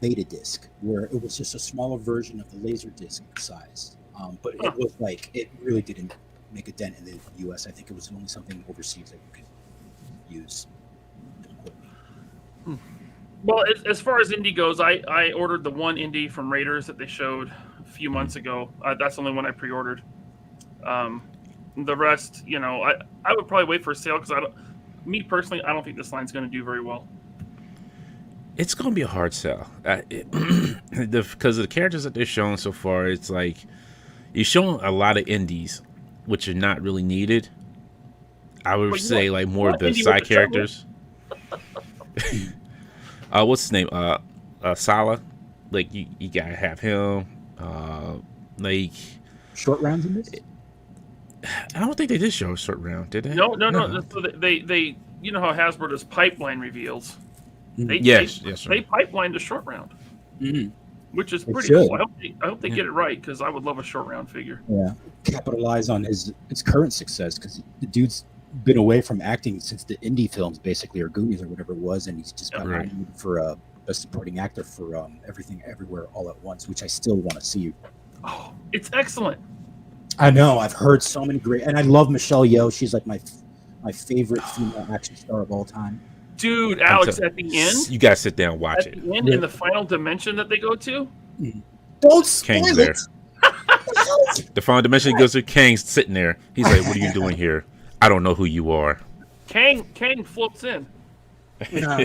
beta disc where it was just a smaller version of the Laserdisc size. But it was like it really didn't make a dent in the U.S. I think it was only something overseas that you could use. Well, as far as indie goes, I ordered the one indie from Raiders that they showed a few months ago. That's the only one I pre-ordered. The rest, I would probably wait for a sale because me personally, I don't think this line's going to do very well. It's going to be a hard sell because of the characters that they're showing so far. It's like you're showing a lot of indies, which are not really needed. I would say like more of the side characters. What's his name? Sala. Like you gotta have him. Like short rounds in this. I don't think they did show a short round, did they? No. So they you know how Hasbro does pipeline reveals. They pipelined a short round, which is pretty cool. I hope they get it right because I would love a short round figure. Yeah, capitalize on his current success because the dude's been away from acting since the indie films, basically, or Goonies or whatever it was, and he's just got nominated for best supporting actor for Everything Everywhere All at Once, which I still want to see. Oh, it's excellent. I know. I've heard so many great, and I love Michelle Yeoh. She's like my favorite female action star of all time. Dude, Alex, at the end, you gotta sit down and watch at it. the end, in the final dimension that they go to, Don't spoil Kang's it. there. The final dimension goes to Kang's sitting there. He's like, "What are you doing here? I don't know who you are." Kang floats in. Yeah.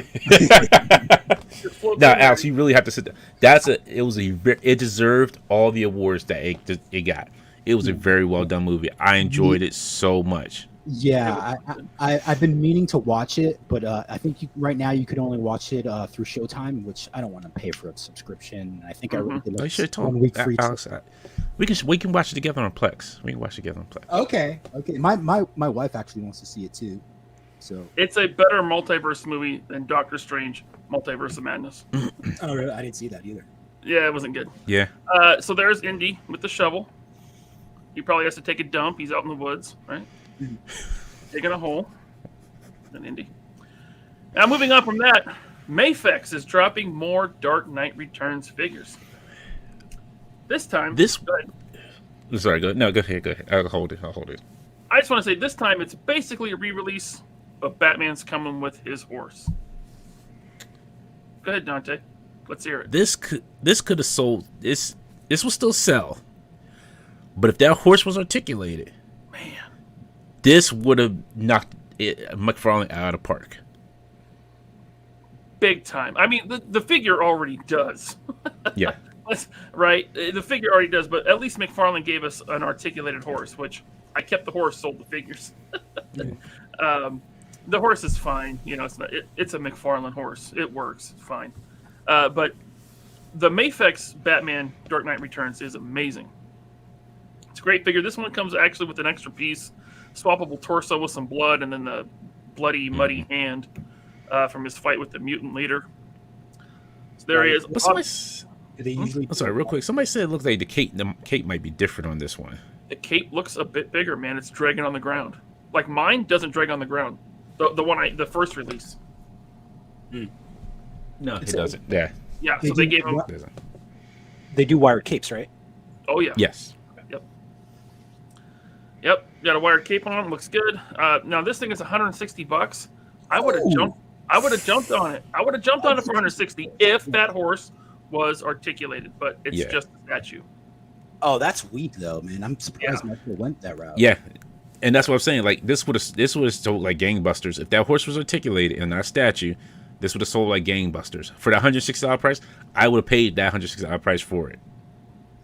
Just floats Now, in Alex, there. you really have to sit down. It deserved all the awards that it got. It was a very well done movie. I enjoyed it so much. Yeah, I've been meaning to watch it, but I think right now you could only watch it through Showtime, which I don't want to pay for a subscription. I think I already did You like should 1 week free. Alex, we can watch it together on Plex. We can watch it together on Plex. Okay. My wife actually wants to see it too. So It's a better multiverse movie than Doctor Strange: Multiverse of Madness. oh, really? I didn't see that either. Yeah, it wasn't good. Yeah. So there's Indy with the shovel. He probably has to take a dump. He's out in the woods, right? Digging a hole. And Indy. Now, moving on from that, Mafex is dropping more Dark Knight Returns figures. This time, This. go ahead. Sorry. Go. No. Go ahead. Go ahead. I'll hold it. I just want to say this time it's basically a re-release of Batman's coming with his horse. Go ahead, Dante. Let's hear it. This could have sold. This will still sell. But if that horse was articulated, Man. this would have knocked McFarlane out of the park. Big time. I mean, the figure already does. Yeah. Right? The figure already does, but at least McFarlane gave us an articulated horse, which I kept the horse, sold the figures. The horse is fine. You know, it's a McFarlane horse. It works. It's fine. But the Mafex Batman Dark Knight Returns is amazing. It's a great figure. This one comes actually with an extra piece, swappable torso with some blood, and then the bloody, muddy hand from his fight with the mutant leader. So there he is. But somebody, They usually. I'm sorry, real quick. Somebody said it looks like the cape might be different on this one. The cape looks a bit bigger, man. It's dragging on the ground. Like mine doesn't drag on the ground. The first release. No, it doesn't. Yeah. Yeah, so they gave him. They do wired capes, right? Oh yeah. Yes. Yep. Got a wired cape on. Looks good. Now this thing is $160. I would have jumped. I would have jumped on it. I would have jumped on it for $160 if that horse was articulated, but it's just a statue. Oh, that's weak though, man. I'm surprised Michael went that route. Yeah. And that's what I'm saying. Like this would have sold like gangbusters. If that horse was articulated and not a statue, this would have sold like gangbusters. For that $160 price, I would have paid that $160 price for it.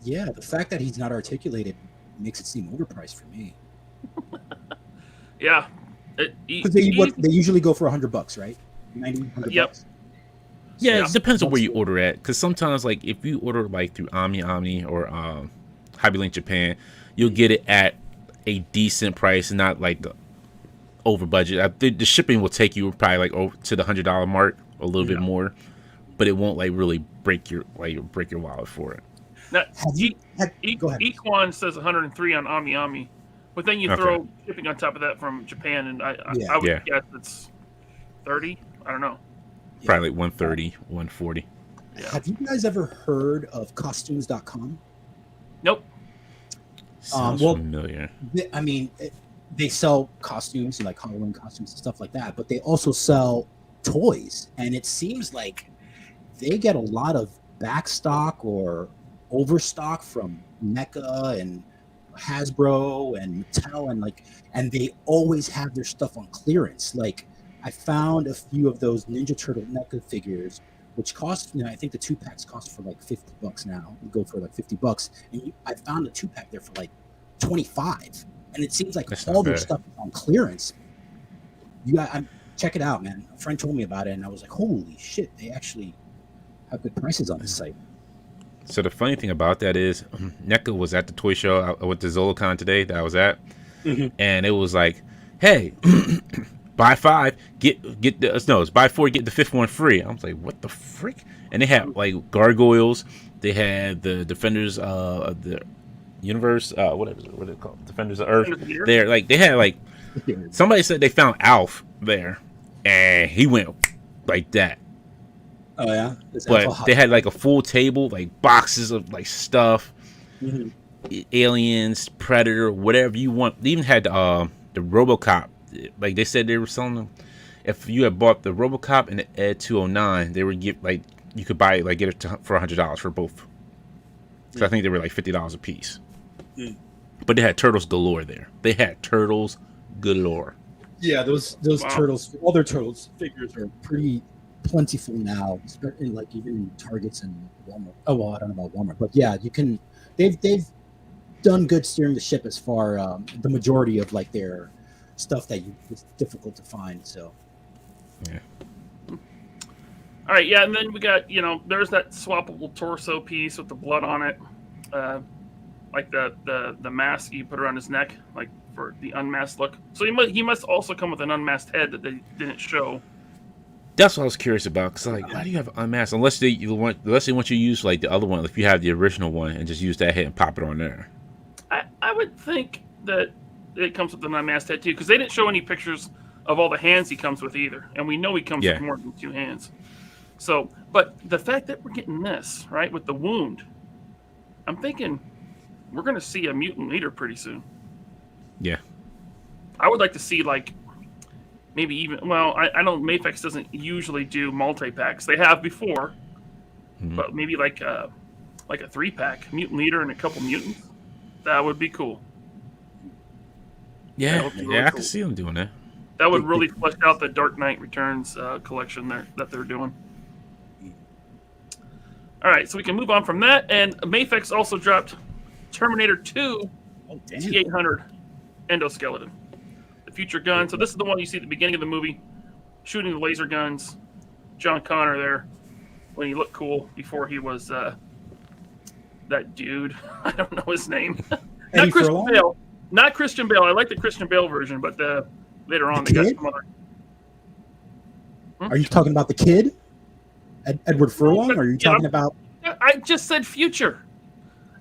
Yeah, the fact that he's not articulated makes it seem overpriced for me. Yeah. Because they usually go for $100, right? 90, $100 Yep. bucks. Yeah, it depends on where you order at. Because sometimes, like, if you order like through Omni or Hobbylink Japan, you'll get it at a decent price, not like the over budget. The shipping will take you probably like over to the $100 mark, a little bit more, but it won't like really break your wallet for it. Now, Go ahead. Equan says 103 on Ami, but then you throw shipping on top of that from Japan, and I would guess it's 30. I don't know. Probably like 130, 140. Yeah. Have you guys ever heard of costumes.com? Nope. Sounds familiar. They sell costumes, like Halloween costumes and stuff like that, but they also sell toys. And it seems like they get a lot of backstock or overstock from NECA and Hasbro and Mattel, and they always have their stuff on clearance. Like, I found a few of those Ninja Turtle NECA figures, which cost, I think the 2-packs cost for like $50 now. You go for like $50, and I found a 2-pack there for like $25. And it seems like all their stuff is on clearance. Check it out, man. A friend told me about it, and I was like, holy shit, they actually have good prices on this site. So the funny thing about that is, NECA was at the toy show. I went to Zolocon today that I was at, and it was like, hey, buy 5, it's buy 4, get the 5th one free. I was like, what the frick? And they had like gargoyles. They had the Defenders of the Universe, what are they called? Defenders of Earth. There, like they had like somebody said they found Alf there, and he went like that. Oh yeah, but they had like a full table, like boxes of like stuff. Aliens, Predator, whatever you want. They even had the RoboCop. Like they said, they were selling them. If you had bought the RoboCop and the Ed 209, they would give like you could buy it, like get it for $100 for both. So I think they were like $50 a piece. But they had turtles galore there. They had turtles galore. Yeah, those turtles, other turtles figures are pretty plentiful now, in like even Targets and Walmart. Oh well, I don't know about Walmart, but yeah, you can. They've done good steering the ship as far the majority of like their stuff that it's difficult to find. So yeah. All right, yeah, and then we got there's that swappable torso piece with the blood on it, like the mask you put around his neck, like for the unmasked look. So he must also come with an unmasked head that they didn't show. That's what I was curious about. Cause like, how do you have unmasked? Unless they want you to use like the other one, if you have the original one, and just use that head and pop it on there. I would think that it comes with an unmasked head too, because they didn't show any pictures of all the hands he comes with either, and we know he comes with more than 2 hands. So, but the fact that we're getting this right with the wound, I'm thinking we're going to see a mutant leader pretty soon. Yeah, I would like to see like. Maybe even I know Mafex doesn't usually do multi-packs. They have before, but maybe like a 3-pack mutant leader and a couple mutants. That would be cool. Yeah, really I can see them doing that. That would really flesh out the Dark Knight Returns collection that they're doing. All right, so we can move on from that. And Mafex also dropped Terminator 2 T800 endoskeleton. Future gun. So this is the one you see at the beginning of the movie, shooting the laser guns. John Connor there, when he looked cool before he was that dude. I don't know his name. Not Christian Bale. Not Christian Bale. I like the Christian Bale version, but later on they got some other. Are you talking about the kid, Edward Furlong? Or are you talking about? I just said future,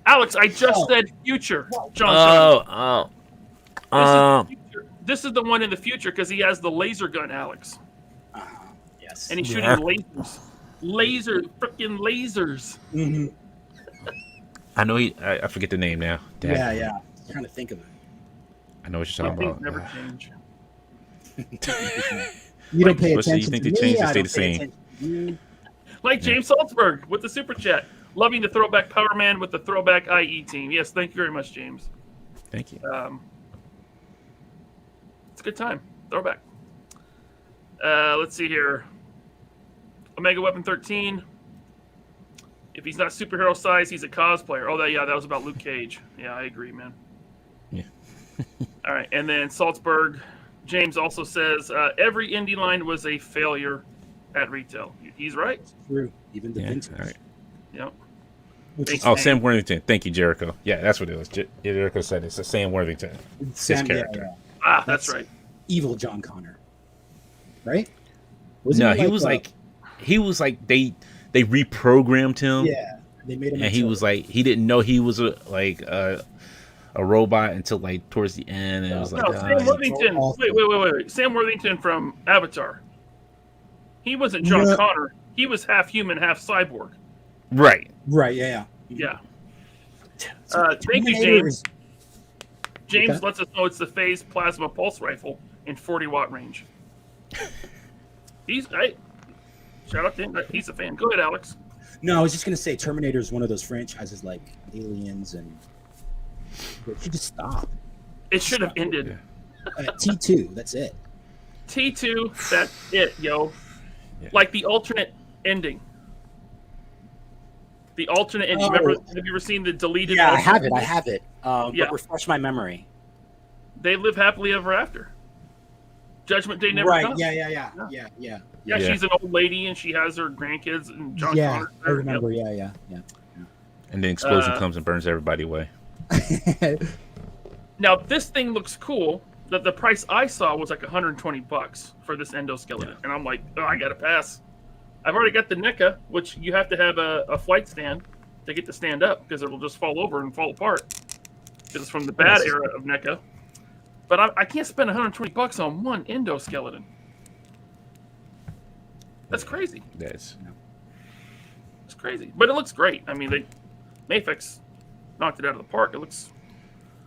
Alex. I just said future. John. This is the one in the future because he has the laser gun, Alex. Yes. And he's shooting lasers. Freaking lasers. Mm-hmm. I know I forget the name now. Dad. Yeah. I'm trying to think of it. I know what you're talking about. Never change. You don't pay attention. You think they changed to stay the same? Like James Salzberg with the super chat. Loving the throwback Power Man with the throwback IE team. Yes, thank you very much, James. Thank you. It's a good time. Throwback. Let's see here. Omega Weapon 13. If he's not superhero size, he's a cosplayer. Oh, that was about Luke Cage. Yeah, I agree, man. Yeah. All right, and then Salzberg. James also says every indie line was a failure at retail. He's right. True. Even the vintage. All right. Yep. Sam Worthington. Thank you, Jericho. Yeah, that's what it was. Jericho said it's a Sam Worthington. His character. Yeah. Ah, that's right. Evil John Connor. Right? He was like they reprogrammed him. Yeah. They made him and he was like he didn't know he was a robot until like towards the end, and it was like Sam Worthington. Wait. Sam Worthington from Avatar. He wasn't John Connor. He was half human, half cyborg. Right. Yeah. Thank you, James. James lets us know it's the Phase Plasma Pulse Rifle in 40-watt range. Shout out to him. He's a fan. Go ahead, Alex. No, I was just gonna say Terminator is one of those franchises like Aliens, and it should just stop. It should have ended. T2, that's it. T2, that's it, yo. Yeah. Like the alternate ending. The alternate ending. Remember? Have you ever seen the deleted? Yeah, I have it. But refresh my memory. They live happily ever after. Judgment Day never comes. Yeah. Yeah, she's an old lady and she has her grandkids and John Connor. I remember. Yeah. And then explosion comes and burns everybody away. Now this thing looks cool. The price I saw was like $120 for this endoskeleton, and I'm like, I gotta pass. I've already got the NECA, which you have to have a flight stand to get to stand up because it'll just fall over and fall apart. Because it's from the bad era of NECA. But I can't spend $120 on one endoskeleton. That's crazy. It's crazy, but it looks great. I mean, Mafex knocked it out of the park. It looks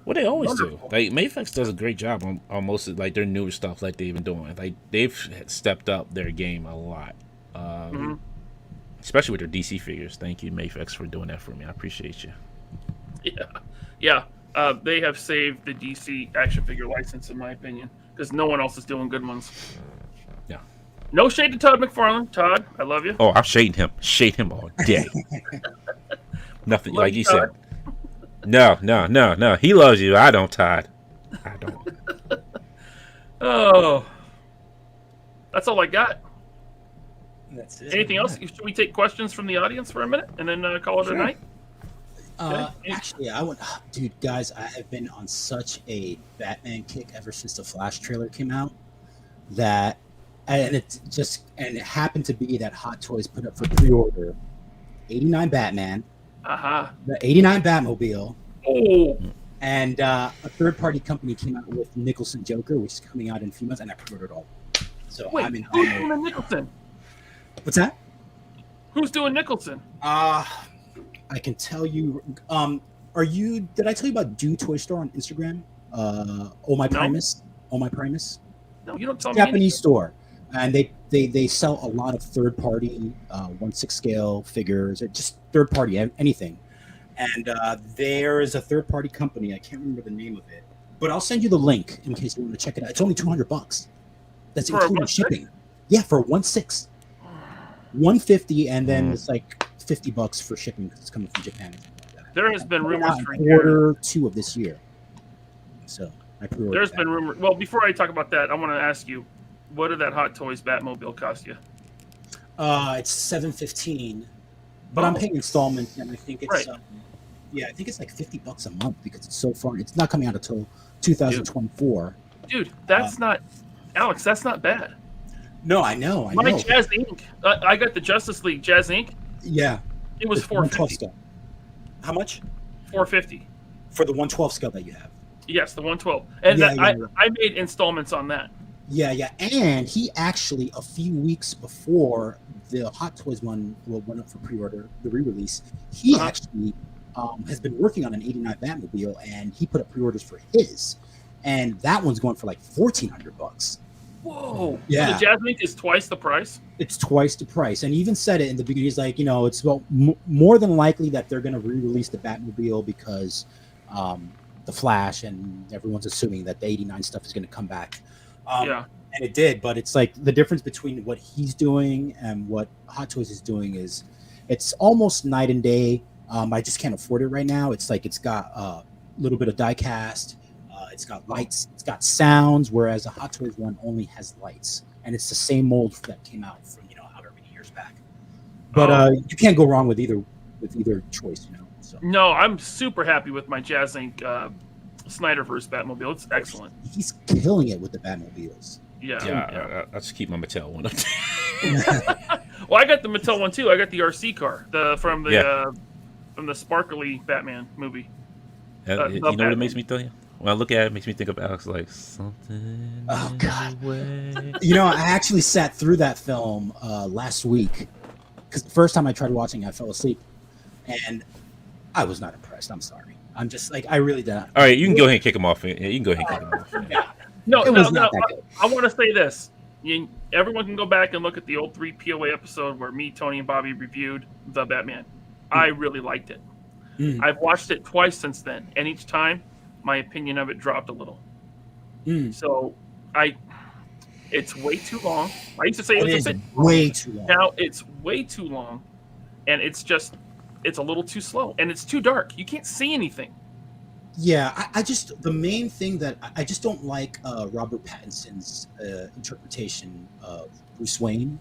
What they always wonderful. do. Like Mayflex does a great job on most of like their newer stuff like they've been doing. Like they've stepped up their game a lot. Especially with their DC figures. Thank you, Mayflex, for doing that for me. I appreciate you. Yeah. They have saved the DC action figure license, in my opinion, because no one else is doing good ones. Yeah. No shade to Todd McFarlane. Todd, I love you. Oh, I'm shading him. Shade him all day. Nothing Love like you, you said. No. He loves you. I don't, Todd. I don't. Oh, that's all I got. That's it. Anything else? Should we take questions from the audience for a minute and then call it a night? Actually, dude, guys, I have been on such a Batman kick ever since the Flash trailer came out and it happened to be that Hot Toys put up for pre-order 89 Batman, the 89 Batmobile, and a third-party company came out with Nicholson Joker, which is coming out in a few months, and I pre-ordered all. So Wait, I'm in. who's doing Nicholson? What's that? Who's doing Nicholson? I can tell you. Did I tell you about Do Toy Store on Instagram? Oh My Primus. Oh My Primus. No, you don't tell me. Japanese store, and they sell a lot of third party 1/6 scale figures, or just third party anything. And there is a third party company. I can't remember the name of it, but I'll send you the link in case you want to check it out. It's only $200. That's For a including 1/6? shipping. Yeah, for 1/6. 150, and then it's like $50 for shipping because it's coming from Japan. There has been rumors for quarter 2 of this year. So I pre-ordered. There's that. been rumor. Well, before I talk about that, I want to ask you, what did that Hot Toys Batmobile cost you? It's $715, but I'm paying installments, and I think it's Right. I think it's like $50 a month because it's so far. It's not coming out until 2024. Dude, that's not, Alex. That's not bad. No, I know. My Jazz Inc. I got the Justice League Jazz Inc. Yeah, It was it's 112 $450. scale. How much $450. for the 112 scale that you have? Yes, the 112, and Yeah, I made installments on that. Yeah, and he actually a few weeks before the Hot Toys one went up for pre-order, the re-release, he actually has been working on an 89 Batmobile, and he put up pre-orders for his, and that one's going for like $1,400. Whoa! Yeah. So the Jazz Inc. is twice the price. It's twice the price, and he even said it in the beginning. He's like, it's more than likely that they're going to re-release the Batmobile because the Flash, and everyone's assuming that the 89 stuff is going to come back. Yeah. And it did, but it's like the difference between what he's doing and what Hot Toys is doing is it's almost night and day. I just can't afford it right now. It's like it's got a little bit of die cast, it's got lights, it's got sounds, whereas a Hot Toys one only has lights, and it's the same mold that came out from however many years back. But you can't go wrong with either choice, So No, I'm super happy with my Jazz Inc. Snyderverse Batmobile. It's excellent. He's killing it with the Batmobiles. Yeah. I'll just keep my Mattel one up. Well, I got the Mattel one too. I got the RC car, from the sparkly Batman movie. You know what it makes me think? When I look at it, it makes me think of Alex like something. Oh God! Way. I actually sat through that film last week because the first time I tried watching, I fell asleep, and I was not impressed. I'm sorry. I'm just like I really did. All right, you can go ahead and kick him off. Yeah, you can go ahead and kick him off. Yeah. No, It was not that good. I want to say this. Everyone can go back and look at the old 3 POA episode where me, Tony, and Bobby reviewed the Batman. I really liked it. I've watched it twice since then, and each time my opinion of it dropped a little. So it's way too long. I used to say it was a bit way too long. Now it's way too long, and it's a little too slow, and it's too dark. You can't see anything. Yeah, I just the main thing that I just don't like Robert Pattinson's interpretation of Bruce Wayne.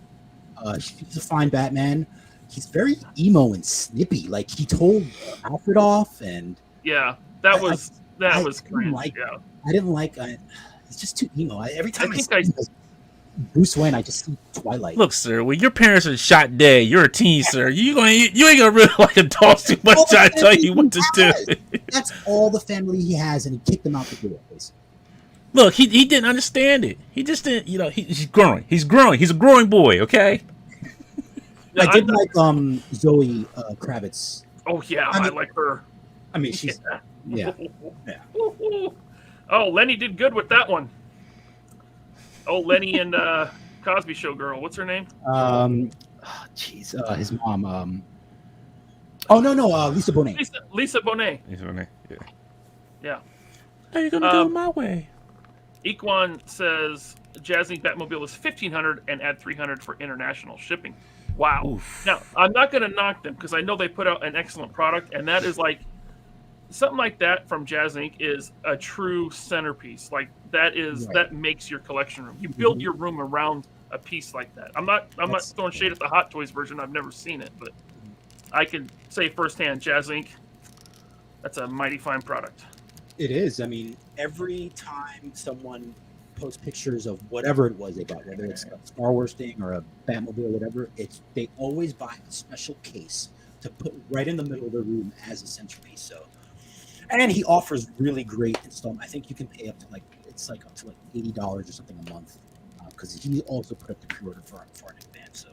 He's a fine Batman. He's very emo and snippy. Like he told Alfred off, and Yeah, that was I cringe. I didn't like. It's just too emo. Every time I think see Bruce Wayne, I just see Twilight. Look, sir, when your parents are shot dead, you're a teen, sir. You ain't gonna really like adults too much trying to tell you what to do. That's all the family he has, and he kicked them out the door, basically. Look, he didn't understand it. He just didn't. He's growing. He's growing. He's a growing boy. Okay. Yeah, I did like Zoe Kravitz. Oh yeah, I like her. I mean, she's yeah. Oh, Lenny did good with that one. Oh, Lenny and Cosby Show girl. What's her name? Jeez, his mom. Oh no, Lisa Bonet. Lisa Bonet. Yeah. Yeah. How you gonna do it my way? Equan says Jazzy Batmobile is $1,500 and add $300 for international shipping. Wow. Oof. Now, I'm not going to knock them because I know they put out an excellent product, and that is like something like that from Jazz Inc. is a true centerpiece. Like that is that makes your collection room. You build your room around a piece like that. I'm not throwing shade at the Hot Toys version. I've never seen it, but I can say firsthand, Jazz Inc. That's a mighty fine product. It is. I mean, every time someone posts pictures of whatever it was they got, whether it's a Star Wars thing or a Batmobile or whatever, they always buy a special case to put right in the middle of the room as a centerpiece. So, and he offers really great installment. I think you can pay up to up to $80 or something a month because he also put up the pre-order for an advance. So,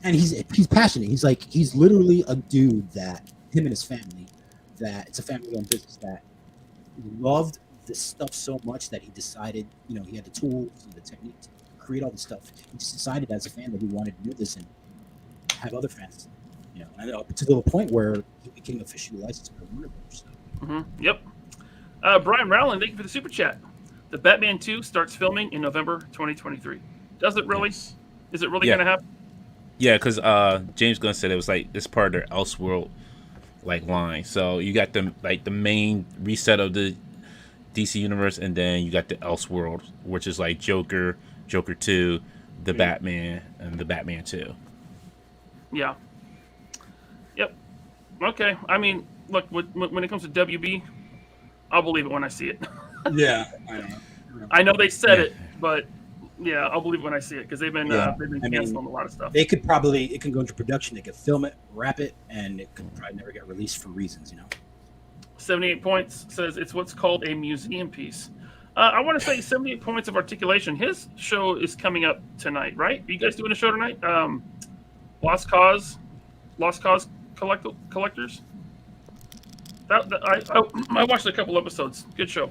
and he's passionate. He's literally a dude that him and his family. That it's a family-owned business that loved this stuff so much that he decided, he had the tools and the technique to create all this stuff. He just decided as a fan that he wanted to do this and have other fans, and up to the point where he became officially licensed by Warner Bros. Yep. Brian Rowland, thank you for the super chat. The Batman 2 starts filming in November 2023. Does it really? Yes. Is it really going to happen? Yeah, because James Gunn said it was it's part of their Elseworld line. So you got the main reset of the DC universe, and then you got the Elseworld, which is like Joker 2, the Batman, and the Batman 2. Yeah. Yep. Okay. I mean, look, when it comes to WB, I'll believe it when I see it. Yeah, I don't know. I know they said it, but yeah, I'll believe it when I see it because they've been canceling a lot of stuff. It can go into production. They could film it, wrap it, and it could probably never get released for reasons, 78 points says it's what's called a museum piece. I want to say 78 points of articulation. His show is coming up tonight, right? Are you guys doing a show tonight? Lost Cause Collectors. I watched a couple episodes. Good show.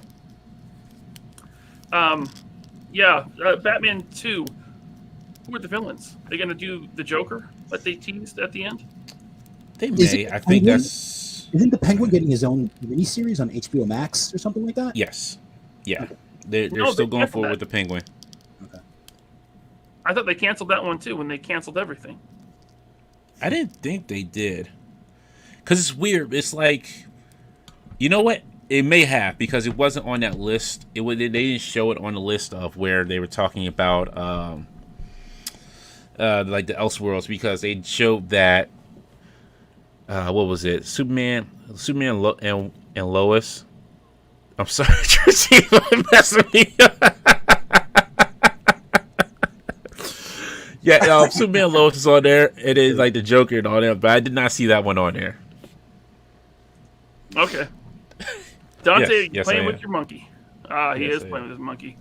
Batman 2. Who are the villains? They're going to do the Joker that they teased at the end? They may. I think that's... Isn't the Penguin getting his own miniseries on HBO Max or something like that? Yes. Yeah. Okay. They're still going forward with the Penguin. Okay. I thought they canceled that one too when they canceled everything. I didn't think they did. Because it's weird. It's like... You know what? It may have, because it wasn't on that list. They didn't show it on the list of where they were talking about the Elseworlds, because they showed that what was it? Superman and Lois. I'm sorry, Tracy, messing me up. Yeah, Superman and Lois is on there. It is like the Joker and all that, but I did not see that one on there. Okay. Dante, yes, playing with your monkey. He is playing with his monkey.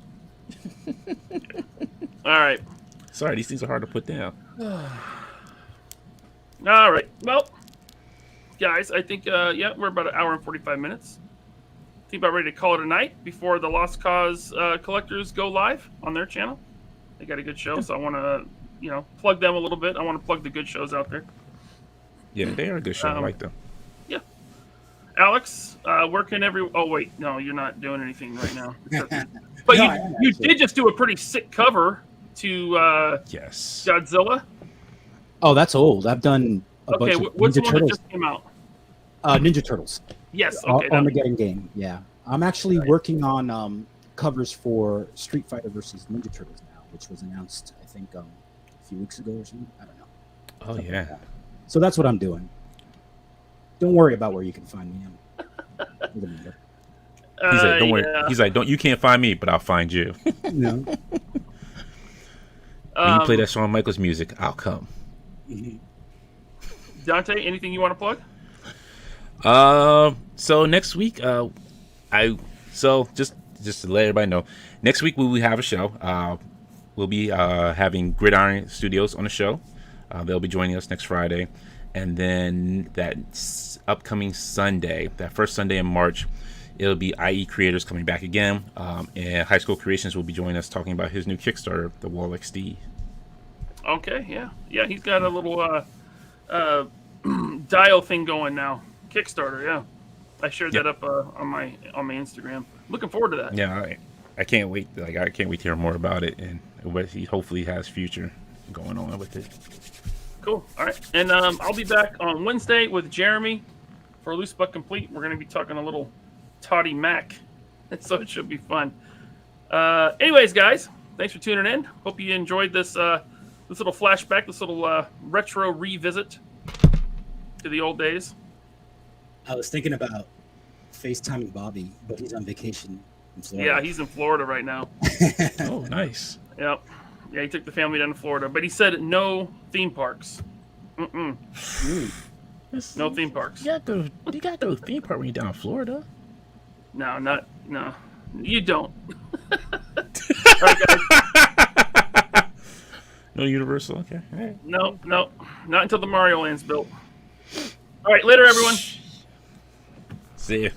All right. Sorry, these things are hard to put down. All right. Well, guys, I think, we're about an hour and 45 minutes. I think about ready to call it a night before the Lost Cause collectors go live on their channel. They got a good show, so I want to, plug them a little bit. I want to plug the good shows out there. Yeah, they are a good show. I like them. Yeah. Alex, where can oh, wait. No, you're not doing anything right now. But you did just do a pretty sick cover to Godzilla. Oh, that's old. I've done a bunch of what's Ninja the one Turtles. that just came out? Ninja Turtles. Yes. Okay. Armageddon game. Yeah. I'm actually working on covers for Street Fighter versus Ninja Turtles now, which was announced, I think, a few weeks ago or something. I don't know. Oh, something yeah. Like so that's what I'm doing. Don't worry about where you can find me. He's like, don't worry. He's like, you can't find me, but I'll find you. No. When you play that Shawn Michaels music, I'll come. Dante, anything you want to plug? So next week, just to let everybody know, next week we will have a show. We'll be having Gridiron Studios on the show. They'll be joining us next Friday. And then that upcoming Sunday, that first Sunday in March, it'll be IE Creators coming back again. And High School Creations will be joining us talking about his new Kickstarter, the Wall XD. Okay, yeah. Yeah, he's got a little dial thing going now. Kickstarter, yeah. I shared that up on my Instagram. Looking forward to that. Yeah, I can't wait. Like, I can't wait to hear more about it, and what he hopefully has future going on with it. Cool. All right, and I'll be back on Wednesday with Jeremy for Loose But Complete. We're going to be talking a little Toddy Mac, so it should be fun. Anyways, guys, thanks for tuning in. Hope you enjoyed this this little flashback, this little retro revisit to the old days. I was thinking about FaceTiming Bobby, but he's on vacation in Florida. Yeah, he's in Florida right now. Oh, nice. Yep. Yeah, he took the family down to Florida, but he said no theme parks. No theme parks. You got to go theme park when you're down in Florida. No, you don't. All right, guys. No Universal. Okay. All right. No, not until the Mario Land's built. All right, later, everyone. See ya.